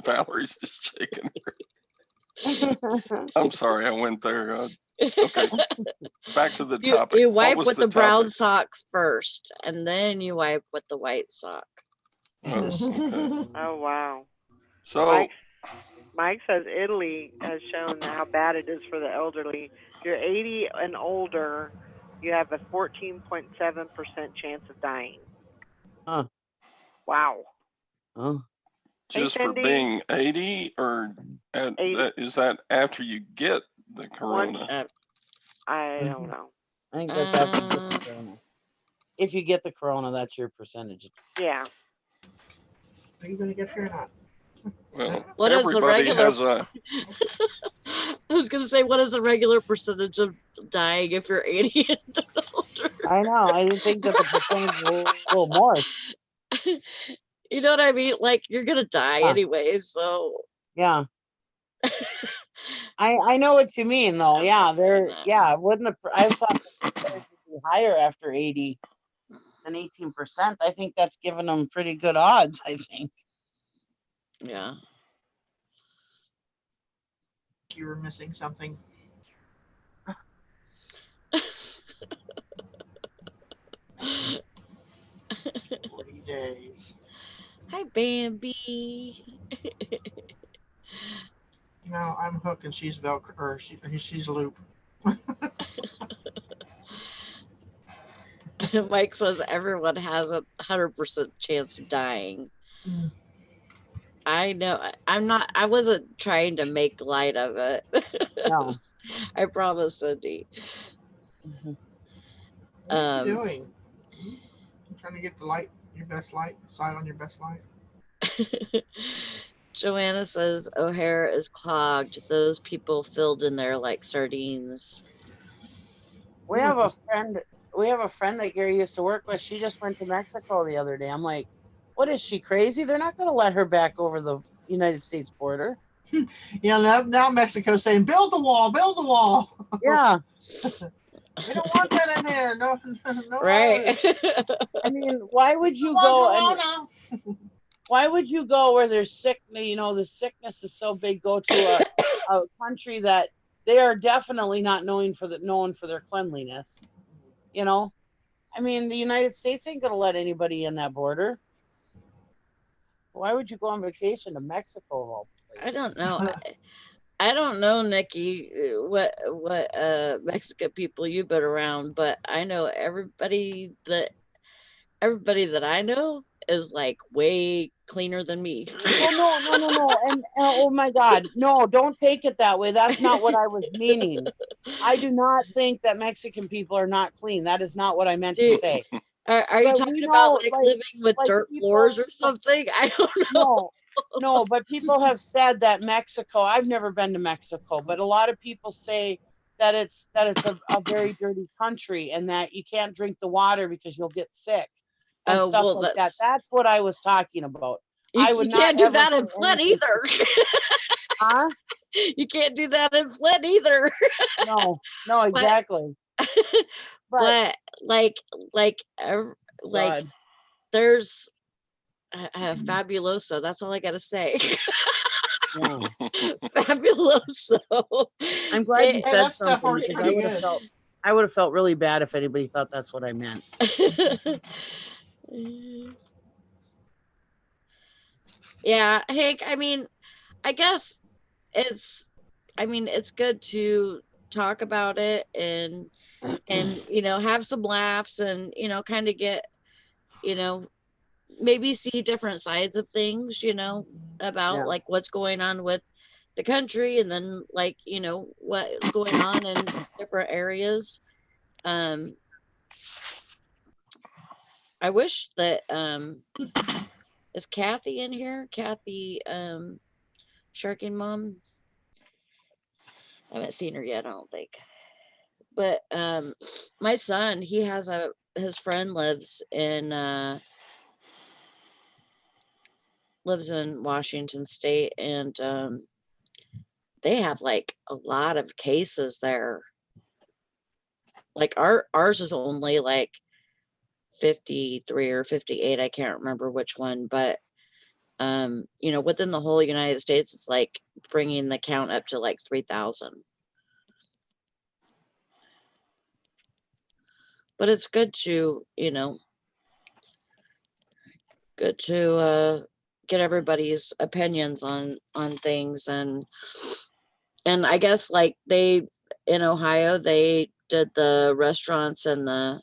Valerie's just shaking her. I'm sorry, I went there. Okay, back to the topic. You What wipe was with the brown topic? sock first, and then you wipe with the white sock. Oh, okay. Oh wow. So, Mike says Italy has shown how bad it is for the elderly. If you're 80 and older, you have a 14.7% chance of dying. Huh. Wow. Oh. Hey, just for Cindy. being 80, or 80. is that after you get the One- corona? I don't know. I think that's after you get the corona. If you get the corona, that's your percentage. Yeah. Are you going to get here or not? Well, What is the everybody regular- has a. I was gonna say, what is the regular percentage of dying if you're 80 and older? I know. I didn't think that the percentage was a little more. You know what I mean? Like, you're gonna die Huh. anyway, so Yeah. I know what you mean though. I'm Yeah, not saying they're that. yeah. Wouldn't I thought the percentage would be higher after 80 than 18%. I think that's giving them pretty good odds. I think. Yeah. You were missing something. 40 days. Hi, Bambi. No, I'm Hook and she's Velcro, or she's Loop. Mike says everyone has a 100% chance of dying. Mm. I know. I'm not. I wasn't trying to make light of it. No. I promise, Cindy. Mhm. What are you Um, doing? You trying to get the light, your best light, sight on your best light? Joanna says O'Hare is clogged. Those people filled in there like sardines. We have a friend. We have a friend that Gary used to work with. She just went to Mexico the other day. I'm like, what is she crazy? They're not going to let her back over the United States border. Yeah, now Mexico's saying, build the wall, build the wall. Yeah. We don't want that in there. No, no. Right. I mean, why would you go and why would you go where there's sick? You know, the sickness is so big. Go to a country that they are definitely not known for their cleanliness. You know, I mean, the United States ain't gonna let anybody in that border. Why would you go on vacation to Mexico of all I places? don't know. I don't know, Nikki, what Mexican people you've been around, but I know everybody that I know is like way cleaner than me. Oh no! And oh my God, no! Don't take it that way. That's not what I was meaning. I do not think that Mexican people are not clean. That is not what I meant to Dude, say. are you But we talking about know, like living with like dirt floors people. or something? I don't know. No, but people have said that Mexico. I've never been to Mexico, but a lot of people say that it's a very dirty country and that you can't drink the water because you'll get sick and Oh, stuff well, like that. That's what I was talking about. I would you not can't do ever that say in Flint anything. either. Huh? You can't do that in Flint either. No, But exactly. But but like God, there's Fabuloso. That's all I gotta say. yeah. Fabuloso. I'm glad you They- Hey, said that stuff something works because pretty good. I would have felt really bad if anybody thought that's what I meant. Yeah, Hank, I mean, I guess it's good to talk about it and have some laughs and kind of get you know maybe see different sides of things about Yeah. like what's going on with the country and then like what's going on in different areas. I wish that is Kathy in here? Kathy Sharking Mom. I haven't seen her yet, I don't think. But my son, his friend lives in Washington State, and they have like a lot of cases there. Like ours is only like 53 or 58, I can't remember which one, but within the whole United States, it's like bringing the count up to like 3,000. But it's good to, get everybody's opinions on things and I guess like they in Ohio they did the restaurants and the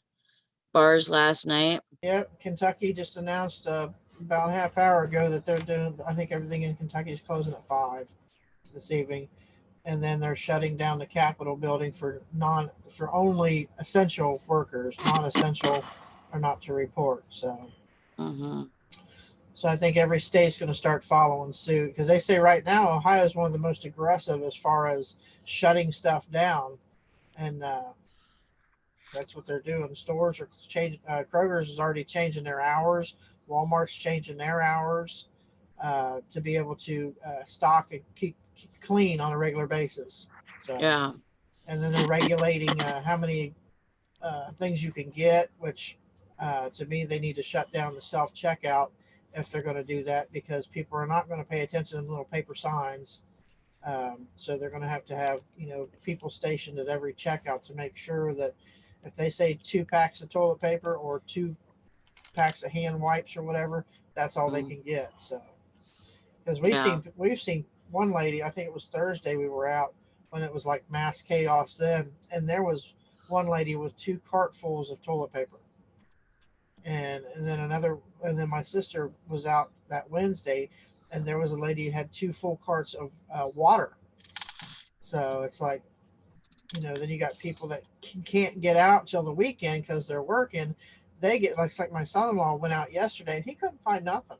bars last night. Yep, Kentucky just announced about a half hour ago that they're doing. I think everything in Kentucky is closing at 5 this evening, and then they're shutting down the Capitol building for only essential workers. Non-essential are not to report. So. Mm-hmm. So I think every state's going to start following suit because they say right now Ohio is one of the most aggressive as far as shutting stuff down, and that's what they're doing. Stores are changing. Kroger's is already changing their hours. Walmart's changing their hours to be able to stock and keep clean on a regular basis. So Yeah. and then they're regulating how many things you can get, which to me they need to shut down the self checkout if they're going to do that because people are not going to pay attention to little paper signs. So they're going to have people stationed at every checkout to make sure that If they say 2 packs of toilet paper or 2 packs of hand wipes or whatever, that's all they Mm. can get. So, because Yeah. we've seen one lady, I think it was Thursday we were out when it was like mass chaos then, and there was one lady with 2 cartfuls of toilet paper, and then my sister was out that Wednesday, and there was a lady who had 2 full carts of water. So it's like, then you got people that can't get out till the weekend because they're working. They get like my son-in-law went out yesterday and he couldn't find nothing,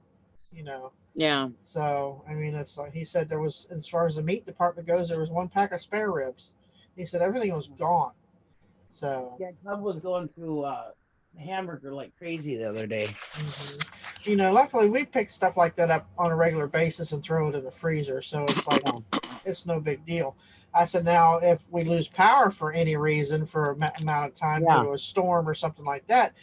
you know. Yeah. So I mean, it's like he said there was, as far as the meat department goes, there was 1 pack of spare ribs. He said everything was gone. So Yeah, Cub was going through hamburger like crazy the other day. luckily we pick stuff like that up on a regular basis and throw it in the freezer. So it's like, it's no big deal. I said, now if we lose power for any reason for a amount of time due to a storm or something like that,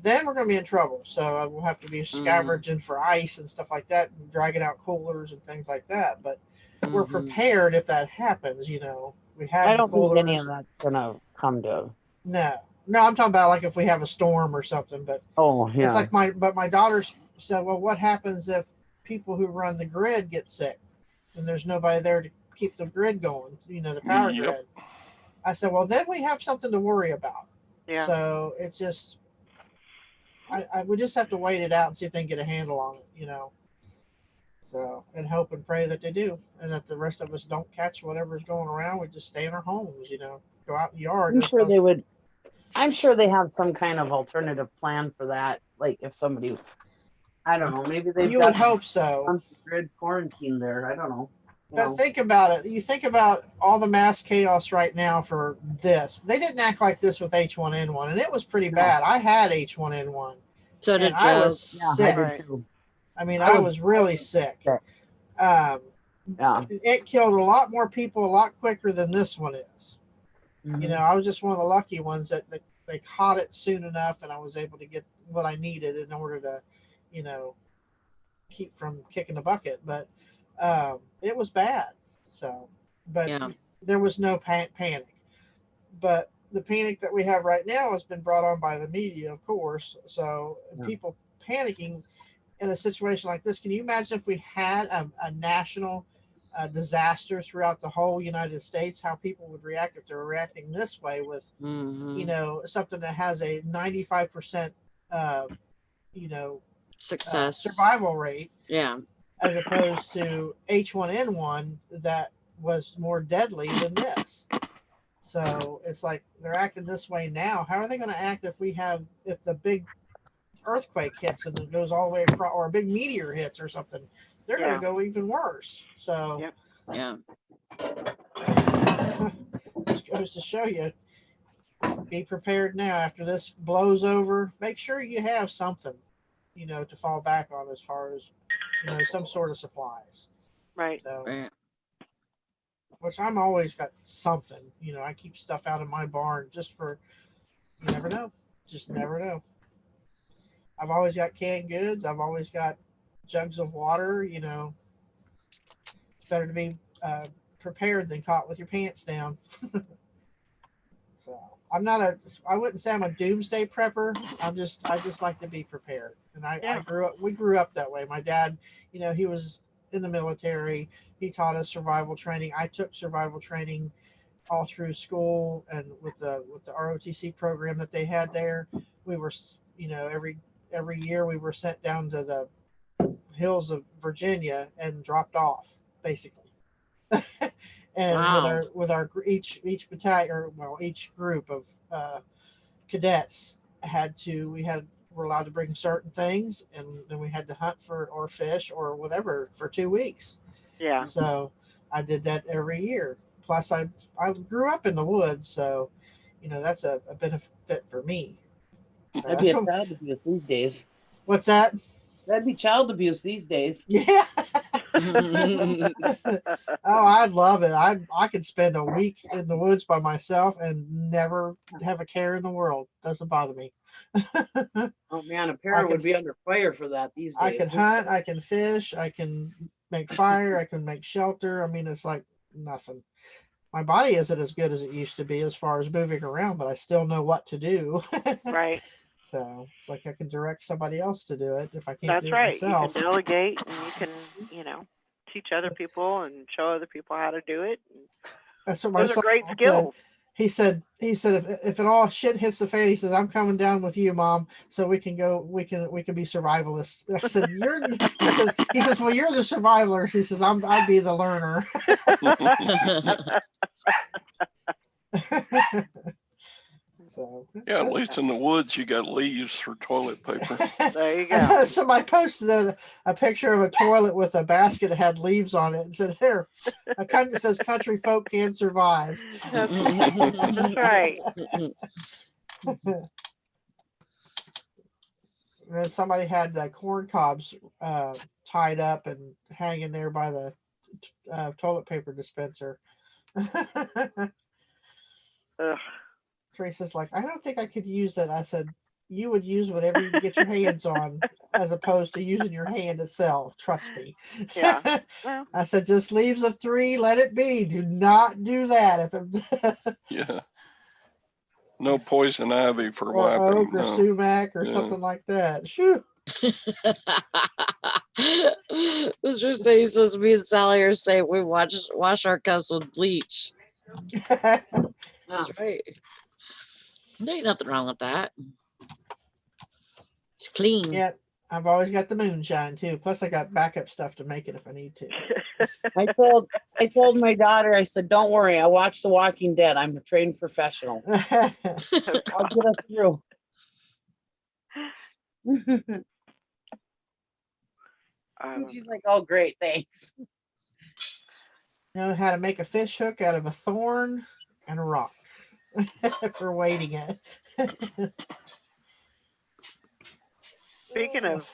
then we're going to be in trouble. So we'll have to be scavenging for ice and stuff like that, and dragging out coolers and things like that. But we're prepared if that happens. We have I don't think coolers. any of that's gonna come to. No, I'm talking about like if we have a storm or something. But it's like my daughter said, well, what happens if people who run the grid get sick and there's nobody there to keep the grid going? The power grid. I said, well, then we have something to worry about. Yeah. So it's just, I we just have to wait it out and see if they can get a handle on it, So, and hope and pray that they do, and that the rest of us don't catch whatever's going around. We just stay in our homes, go out in the yard. I'm sure they would. I'm sure they have some kind of alternative plan for that. Like if somebody, I don't know, maybe they've You got would hope so. Grid quarantine there. I don't know. But think about it. You think about all the mass chaos right now for this. They didn't act like this with H1N1, and it was pretty bad. I had H1N1. So did and I Joe. was sick. I did too. I mean, I was really sick. Yeah. It killed a lot more people a lot quicker than this one is. I was just one of the lucky ones that they caught it soon enough, and I was able to get what I needed in order to, keep from kicking the bucket. But it was bad. So, but there was no panic. But the panic that we have right now has been brought on by the media, of course. So people panicking in a situation like this. Can you imagine if we had a national disaster throughout the whole United States, how people would react if they're reacting this way with, something that has a 95%, success survival rate. Yeah. As opposed to H1N1 that was more deadly than this. So it's like they're acting this way now. How are they going to act if the big earthquake hits and it goes all the way across, or a big meteor hits or something? They're going to go even worse. So just goes to show you, be prepared now. After this blows over, make sure you have something, to fall back on as far as, some sort of supplies. Right. So, which I'm always got something, I keep stuff out of my barn just for, you never know. Just never know. I've always got canned goods. I've always got jugs of water, It's better to be prepared than caught with your pants down. So I wouldn't say I'm a doomsday prepper. I just like to be prepared. And we grew up that way. My dad, he was in the military. He taught us survival training. I took survival training all through school, and with the ROTC program that they had there, we were, every year we were sent down to the hills of Virginia and dropped off, basically. And with our each battalion, or each group of cadets were allowed to bring certain things, and then we had to hunt for or fish or whatever for 2 weeks. Yeah. So I did that every year. Plus I grew up in the woods, so that's a benefit for me. That'd be child abuse these days. What's that? That'd be child abuse these days. Yeah. Oh, I'd love it. I could spend a week in the woods by myself and never have a care in the world. Doesn't bother me. Oh man, a parent would be under fire for that these days. I can hunt, I can fish, I can make fire, I can make shelter. I mean, it's like nothing. my body isn't as good as it used to be as far as moving around, but I still know what to do. Right. So it's like I can direct somebody else to do it if I can't That's do it right. You myself. can delegate and you can, teach other people and show other people how to do it. That's what my Those are son great said. skills. He said if it all shit hits the fan, he says, I'm coming down with you, Mom, so we can be survivalists. I said, he says, well, you're the survivor. He says, I'd be the learner. So Yeah, at least in the woods, you got leaves for toilet paper. There you I go. know somebody posted a picture of a toilet with a basket that had leaves on it and said, here, it says country folk can survive. That's right. And then somebody had the corn cobs tied up and hanging there by the toilet paper dispenser. Ugh. Teresa's like, I don't think I could use that. I said, you would use whatever you can get your hands on as opposed to using your hand itself. Trust me. Yeah. Well, I said, just leaves of 3, let it be. Do not do that. Yeah. No poison ivy for Or wiping. oak or No. sumac or Yeah. something like that. Shoo. Mr. Say says me and Sally are saying we wash our cups with bleach. That's right. There ain't nothing wrong with that. It's clean. Yeah, I've always got the moonshine too. Plus, I got backup stuff to make it if I need to. I told my daughter, I said, don't worry, I watched The Walking Dead. I'm a trained professional. I'll get us through. And she's like, oh, great, thanks. Know how to make a fish hook out of a thorn and a rock for weighting it. Speaking of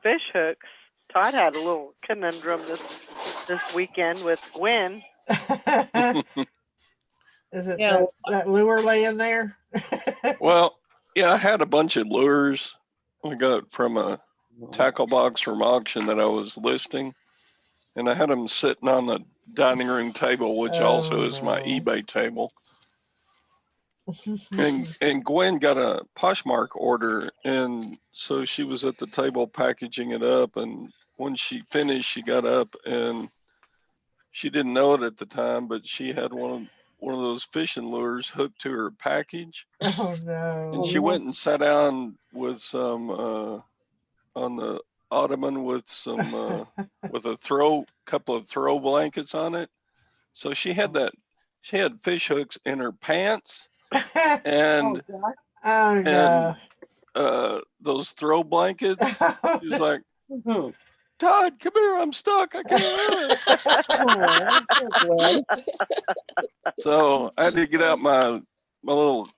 fish hooks, Todd had a little conundrum this weekend with Gwen. Is it Yeah. that lure laying there? Well, yeah, I had a bunch of lures I got from a tackle box from auction that I was listing, and I had them sitting on the dining room table, which also is my no. eBay table. And Gwen got a Poshmark order, and so she was at the table packaging it up, and when she finished, she got up and she didn't know it at the time, but she had one of those fishing lures hooked to her package. Oh no. And she went and sat down with some on the ottoman with some with a couple of throw blankets on it. So she had fish hooks in her pants and Oh no. those throw blankets. She was like, Oh, Todd, come here, I'm stuck, I can't run. that's so good. So I had to get out my little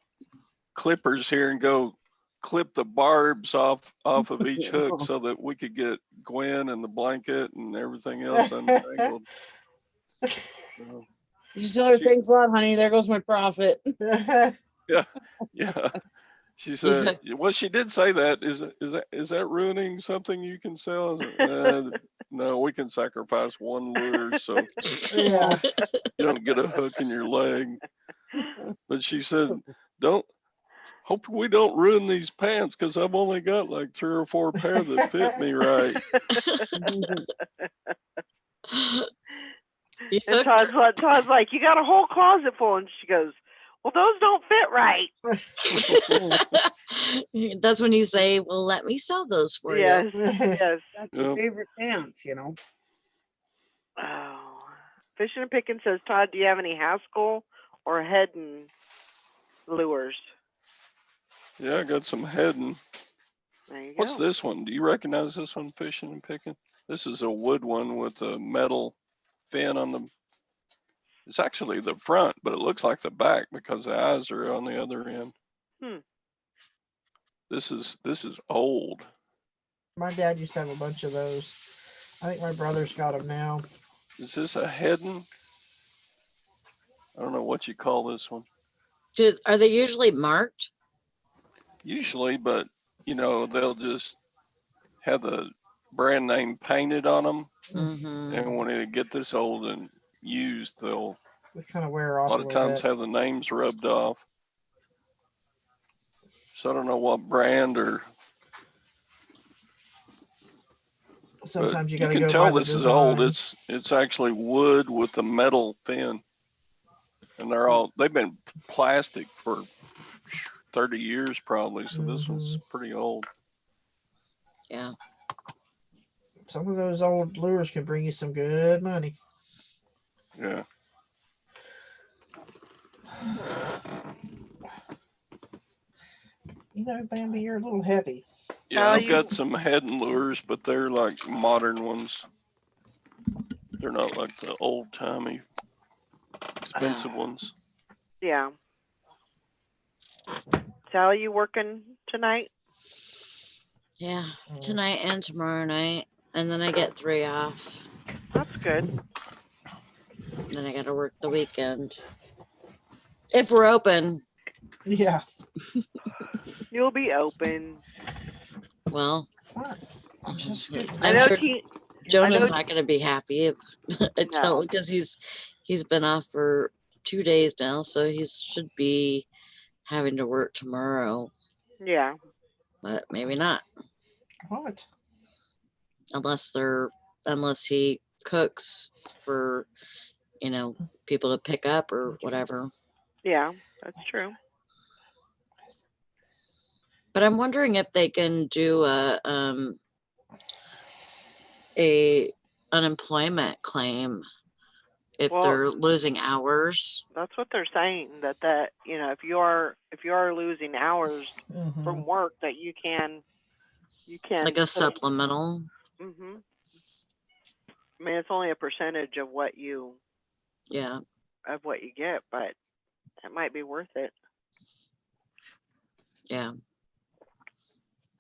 clippers here and go clip the barbs off of each hook so that we could get Gwen and the blanket and everything else untangled. So, You tell her, thanks a lot, honey. There goes my profit. yeah. She said, well, she did say that. Is that ruining something you can sell? I said, no, we can sacrifice one lure so Yeah. you don't get a hook in your leg. But she said, hope we don't ruin these pants because I've only got like 3 or 4 pair that fit me right. And Todd's like, you got a whole closet full, and she goes, well, those don't fit right. That's when you say, well, let me sell those for Yes, you. yes. That's your favorite pants, you know. Oh, Fishing and Picking says, Todd, do you have any Haskell or Hedden lures? Yeah, I got some heading. There you go. What's this one? Do you recognize this one, Fishing and Picking? This is a wood one with a metal fin on the. It's actually the front, but it looks like the back because the eyes are on the other end. This is old. My dad used to have a bunch of those. I think my brother's got them now. Is this a Hedden? I don't know what you call this one. Are they usually marked? Usually, but they'll just have the brand name painted on them. Mm-hmm. And when they get this old and used, they'll They kind of wear A off lot a of little times bit. have the names rubbed off. So I don't know what brand or, but Sometimes you you got to can go by tell the this is old. design. It's actually wood with a metal fin. And they've been plastic for 30 years probably. So this one's pretty old. Yeah. Some of those old lures can bring you some good money. Yeah. You know, Bambi, you're a little heavy. Yeah, I've you- got some head lures, but they're like modern ones. They're not like the old timey expensive ones. Yeah. Sally, you working tonight? Yeah. Mm. Tonight and tomorrow night. And then I get 3 off. That's good. Then I got to work the weekend. If we're open. Yeah. You'll be open. Well, What? Just good. I I'm know sure Jonah's know- not going to be happy until because he's been off for 2 days now, so he should be having to work tomorrow, Yeah. but maybe not What? unless he cooks for people to pick up or whatever. Yeah, that's true. But I'm wondering if they can do a unemployment claim if Well- they're losing hours. That's what they're saying, that if you are losing hours Mhm. from work, that you can Like a supplemental. Mhm. I mean, it's only a percentage of what you Yeah. get, but it might be worth it. Yeah.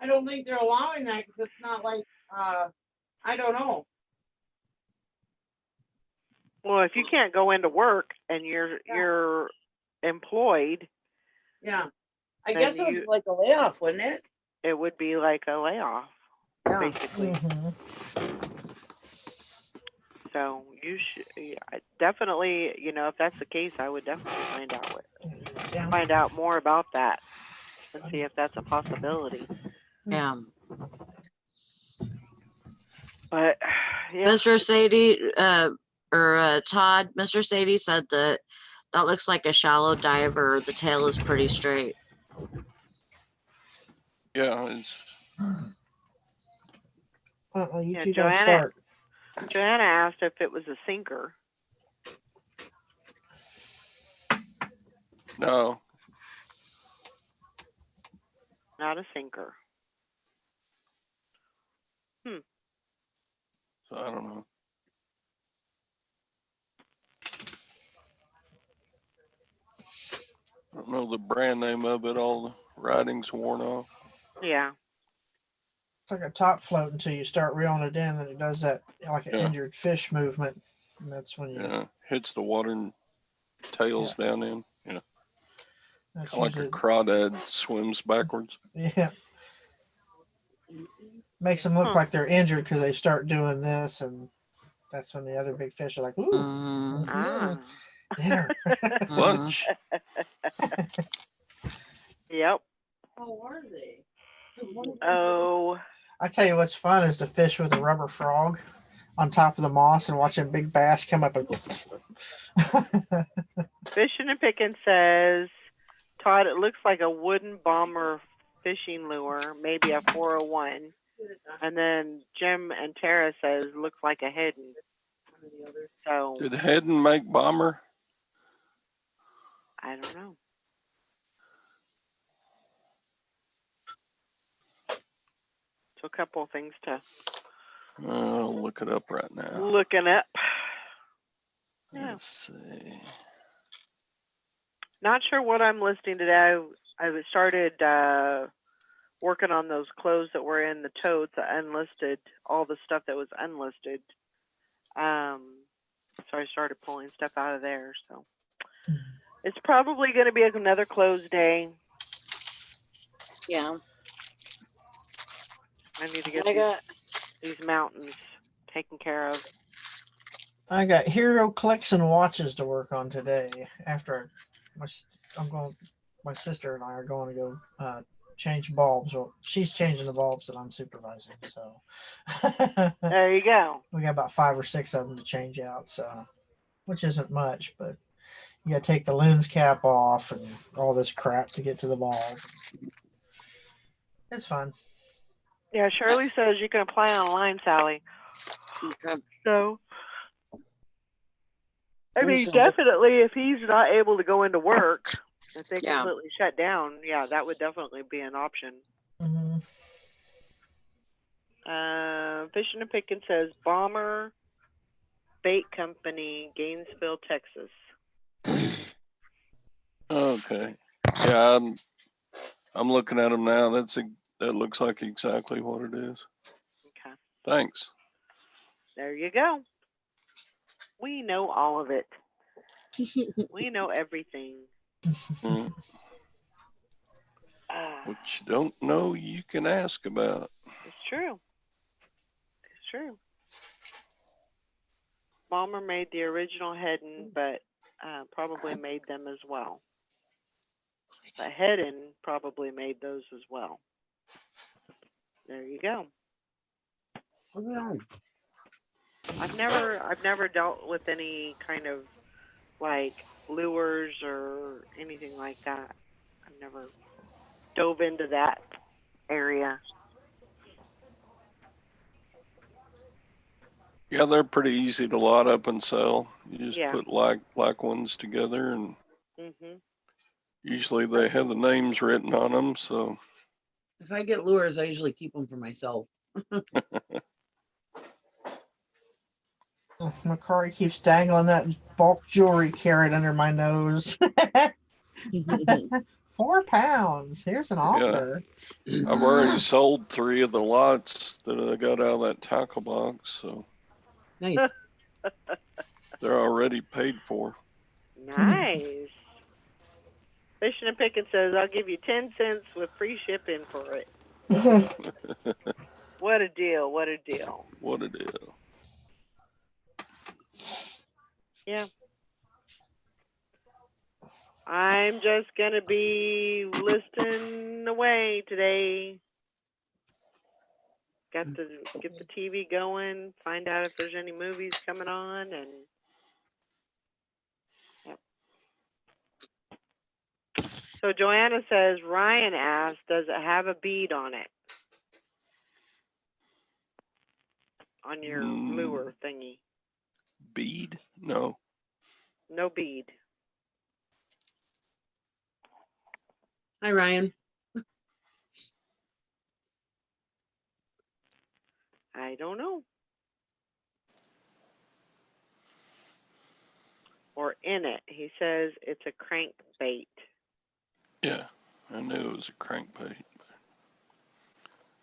I don't think they're allowing that because it's not like, I don't know. Well, if you can't go into work and you're employed, Yeah. I Then guess it would be you- like a layoff, wouldn't it? it would be like a layoff, Yeah. basically. Mhm. So you should definitely, if that's the case, I would definitely Yeah. find out more about that and see if that's a possibility. Yeah. But yeah, Mr. Sadie, Todd, Mr. Sadie said that looks like a shallow diver. The tail is pretty straight. Yeah, it's You Yeah, two don't Joanna- start. Joanna asked if it was a sinker. no. Not a sinker. So I don't know. I don't know the brand name of it. All the writing's worn off. Yeah. It's like a top float until you start reeling it in, and it does that like an Yeah. injured fish movement. And that's when you. Yeah, hits the water and tails down in. Yeah, That's kind of like a usually- crawdad swims backwards. Yeah. Makes them look Huh. like they're injured because they start doing this, and that's when the other big fish are like, "Ooh, Mm, Ah. dinner." mhm. Lunch. Yep. How are they? Oh, I tell you what's fun is to fish with a rubber frog on top of the moss and watching big bass come up and. Fishing and Picking says, Todd, it looks like a wooden bomber fishing lure, maybe a 401. And then Jim and Tara says, looks like a hidden. So Did Hedden make bomber? I don't know. So a couple of things to I'll look it up right now. looking up. Yeah. Let's see. Not sure what I'm listing today. I started working on those clothes that were in the totes, unlisted, all the stuff that was unlisted. So I started pulling stuff out of there. So it's probably going to be another closed day. Yeah. I need to get I got these mountains taken care of. I got Hero Clicks and watches to work on today. After my sister and I are going to go change bulbs. Well, she's changing the bulbs that I'm supervising. So There you go. we got about 5 or 6 of them to change out. So, which isn't much, but you got to take the lens cap off and all this crap to get to the bulb. It's fun. Yeah, Shirley says you can apply online, Sally. Okay. So, I mean, Awesome. definitely, if he's not able to go into work, if they Yeah. completely shut down, yeah, that would definitely be an option. Mhm. Fishing and Picking says Bomber Bait Company, Gainesville, Texas. Okay. Yeah, I'm looking at them now. That looks like exactly what it is. Okay, Thanks. there you go. We know all of it. We know everything. Mm, what you don't know, you can ask about. It's true. It's true. Bomber made the original Hedden, but probably made them as well. But Hedden probably made those as well. There you go. I've never dealt with any kind of like lures or anything like that. I've never dove into that area. Yeah, they're pretty easy to lot up and sell. You just Yeah. put like ones together, and Mhm. usually they have the names written on them. So If I get lures, I usually keep them for myself. Oh, Macari keeps dangling that bulk jewelry carrot under my nose. 4 pounds. Here's an offer. I've already sold 3 of the lots that I got out of that tackle box, so Nice. they're already paid for. Nice. Fishing and Picking says I'll give you 10 cents with free shipping for it. What a deal! What a deal! What a deal. Yeah. I'm just gonna be listening away today. Got to get the TV going, find out if there's any movies coming on, and yep. So Joanna says Ryan asked, does it have a bead on it? On your lure thingy. Bead? No. No bead. Hi, Ryan. I don't know. Or in it. He says it's a crankbait. Yeah, I knew it was a crankbait.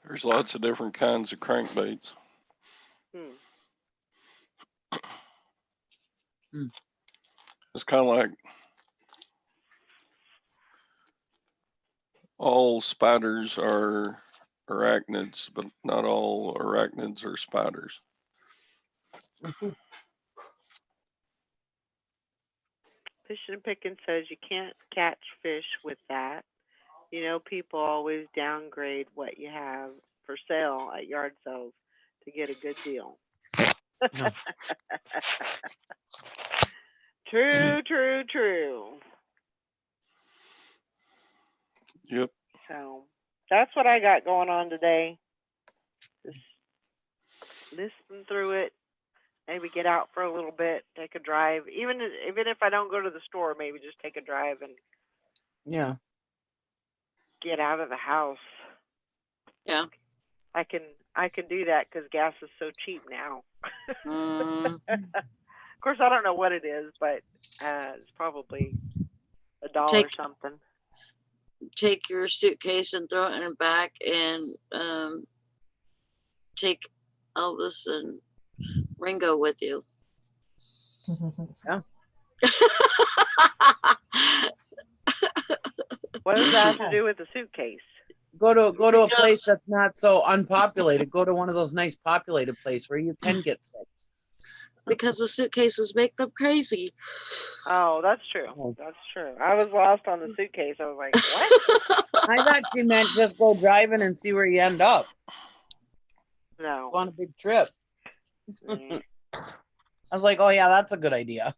There's lots of different kinds of crankbaits. It's kind of like all spiders are arachnids, but not all arachnids are spiders. Fishing and Picking says you can't catch fish with that. You know, people always downgrade what you have for sale at yard sales to get a good deal. No. True, true, true. Yep. So that's what I got going on today. Just listen through it. Maybe get out for a little bit, take a drive. Even if I don't go to the store, maybe just take a drive and Yeah. get out of the house. Yeah. I can do that because gas is so cheap now. Mm, Of course, I don't know what it is, but it's probably $1 something. take your suitcase and throw it in the back, and take Elvis and Ringo with you. What does that have to do with the suitcase? Go to a place that's not so unpopulated. Go to one of those nice populated places where you can get sick. because the suitcases make them crazy. Oh, that's true. Oh. That's true. I was lost on the suitcase. I was like, what? I thought she meant just go driving and see where you end up. No. Go on a big trip. Mm. I was like, oh yeah, that's a good idea.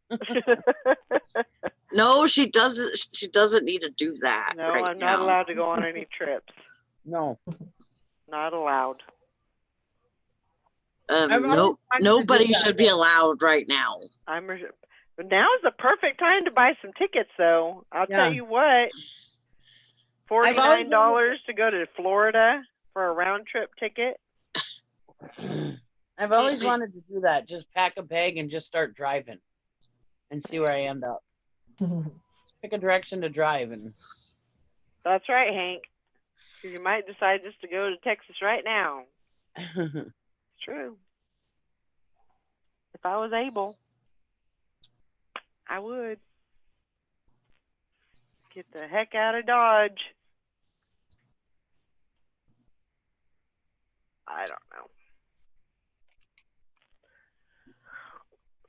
No, she doesn't. She doesn't need to do that. No, right I'm not now. allowed to go on any trips. No. Not allowed. I've always wanted to do Nobody that, should be allowed right now. But now is the perfect time to buy some tickets, though. I'll Yeah. tell you what. I've always $49 to go to Florida for a round trip ticket. I've always wanted to do that. Just pack a bag and just start driving and see where I end up. Just pick a direction to drive and That's right, Hank. 'Cause you might decide just to go to Texas right now. It's true. If I was able, I would. Get the heck out of Dodge. I don't know.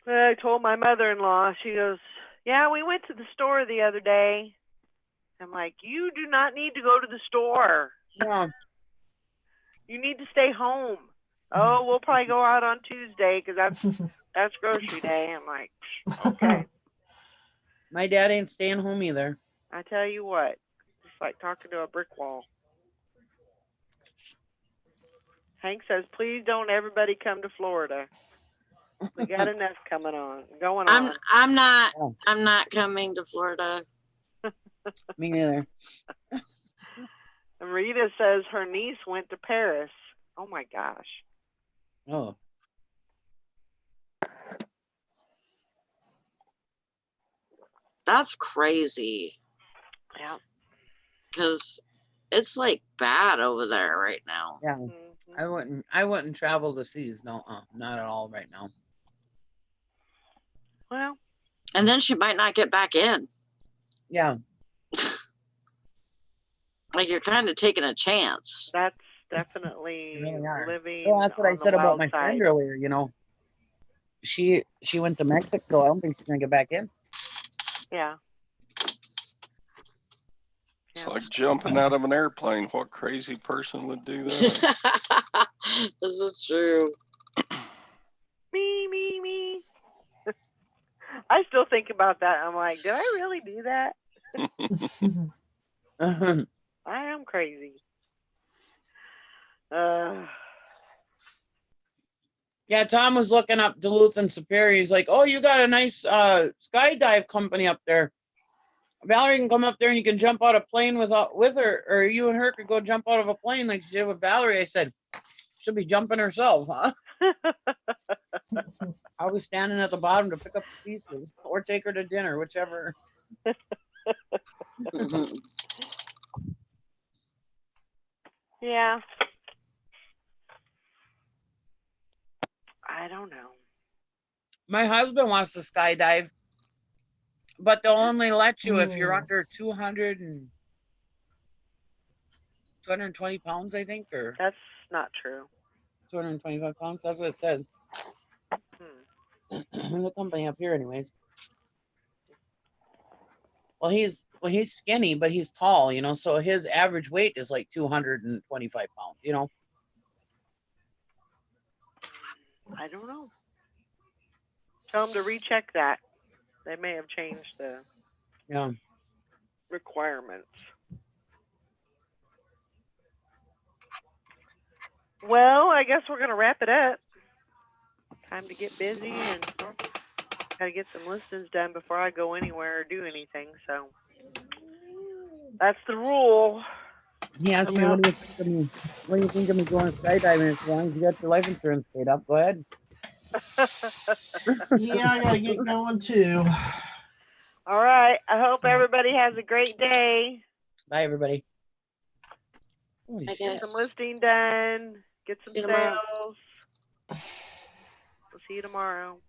I told my mother-in-law, she goes, yeah, we went to the store the other day. I'm like, you do not need to go to the store. yeah. You need to stay home. Oh, we'll probably go out on Tuesday because that's grocery day. I'm like, okay. My dad ain't staying home either. I tell you what, it's like talking to a brick wall. Hank says, please don't everybody come to Florida. We got enough going on. I'm not. Oh. I'm not coming to Florida. Me neither. And Rita says her niece went to Paris. Oh my gosh. Oh. That's crazy. Yeah. Because it's like bad over there right now. Yeah. Mhm. I wouldn't travel the seas. No, not at all right now. Well, And then she might not get back in. Yeah. Like you're kind of taking a chance. that's definitely You really are. living. Well, that's what on I the said about wild my friend side. earlier. You know, she went to Mexico. I don't think she's gonna get back in. Yeah. It's Yeah. like jumping out of an airplane. What crazy person would do that? This is true. Me. I still think about that. I'm like, did I really do that? I am crazy. Yeah, Tom was looking up Duluth and Superior. He's like, "Oh, you got a nice skydive company up there. Valerie can come up there and you can jump out of a plane with her, or you and her could go jump out of a plane like she did with Valerie." I said, "She'll be jumping herself, huh?" I'll be standing at the bottom to pick up the pieces or take her to dinner, whichever. Mhm. Yeah. I don't know. My husband wants to skydive, but they'll only let you if you're Mm. under 220 pounds, I think, or That's not true. 225 pounds. That's what it says. The company up here, anyways. Well, he's skinny, but he's tall, you know, so his average weight is like 225 pounds, you know. I don't know. Tell them to recheck that. They may have changed the Yeah. requirements. Well, I guess we're going to wrap it up. Time to get busy and got to get some listings done before I go anywhere or do anything. So that's the rule. He asked me, "What do you think of me? What do you think of me going skydiving?" As long as you got your life insurance paid up, go ahead. Yeah, I gotta get going too. All right. I hope everybody has a great day. Bye, everybody. Holy I shit. Get some guess. listing done. Get some See you tomorrow. sales. We'll see you tomorrow.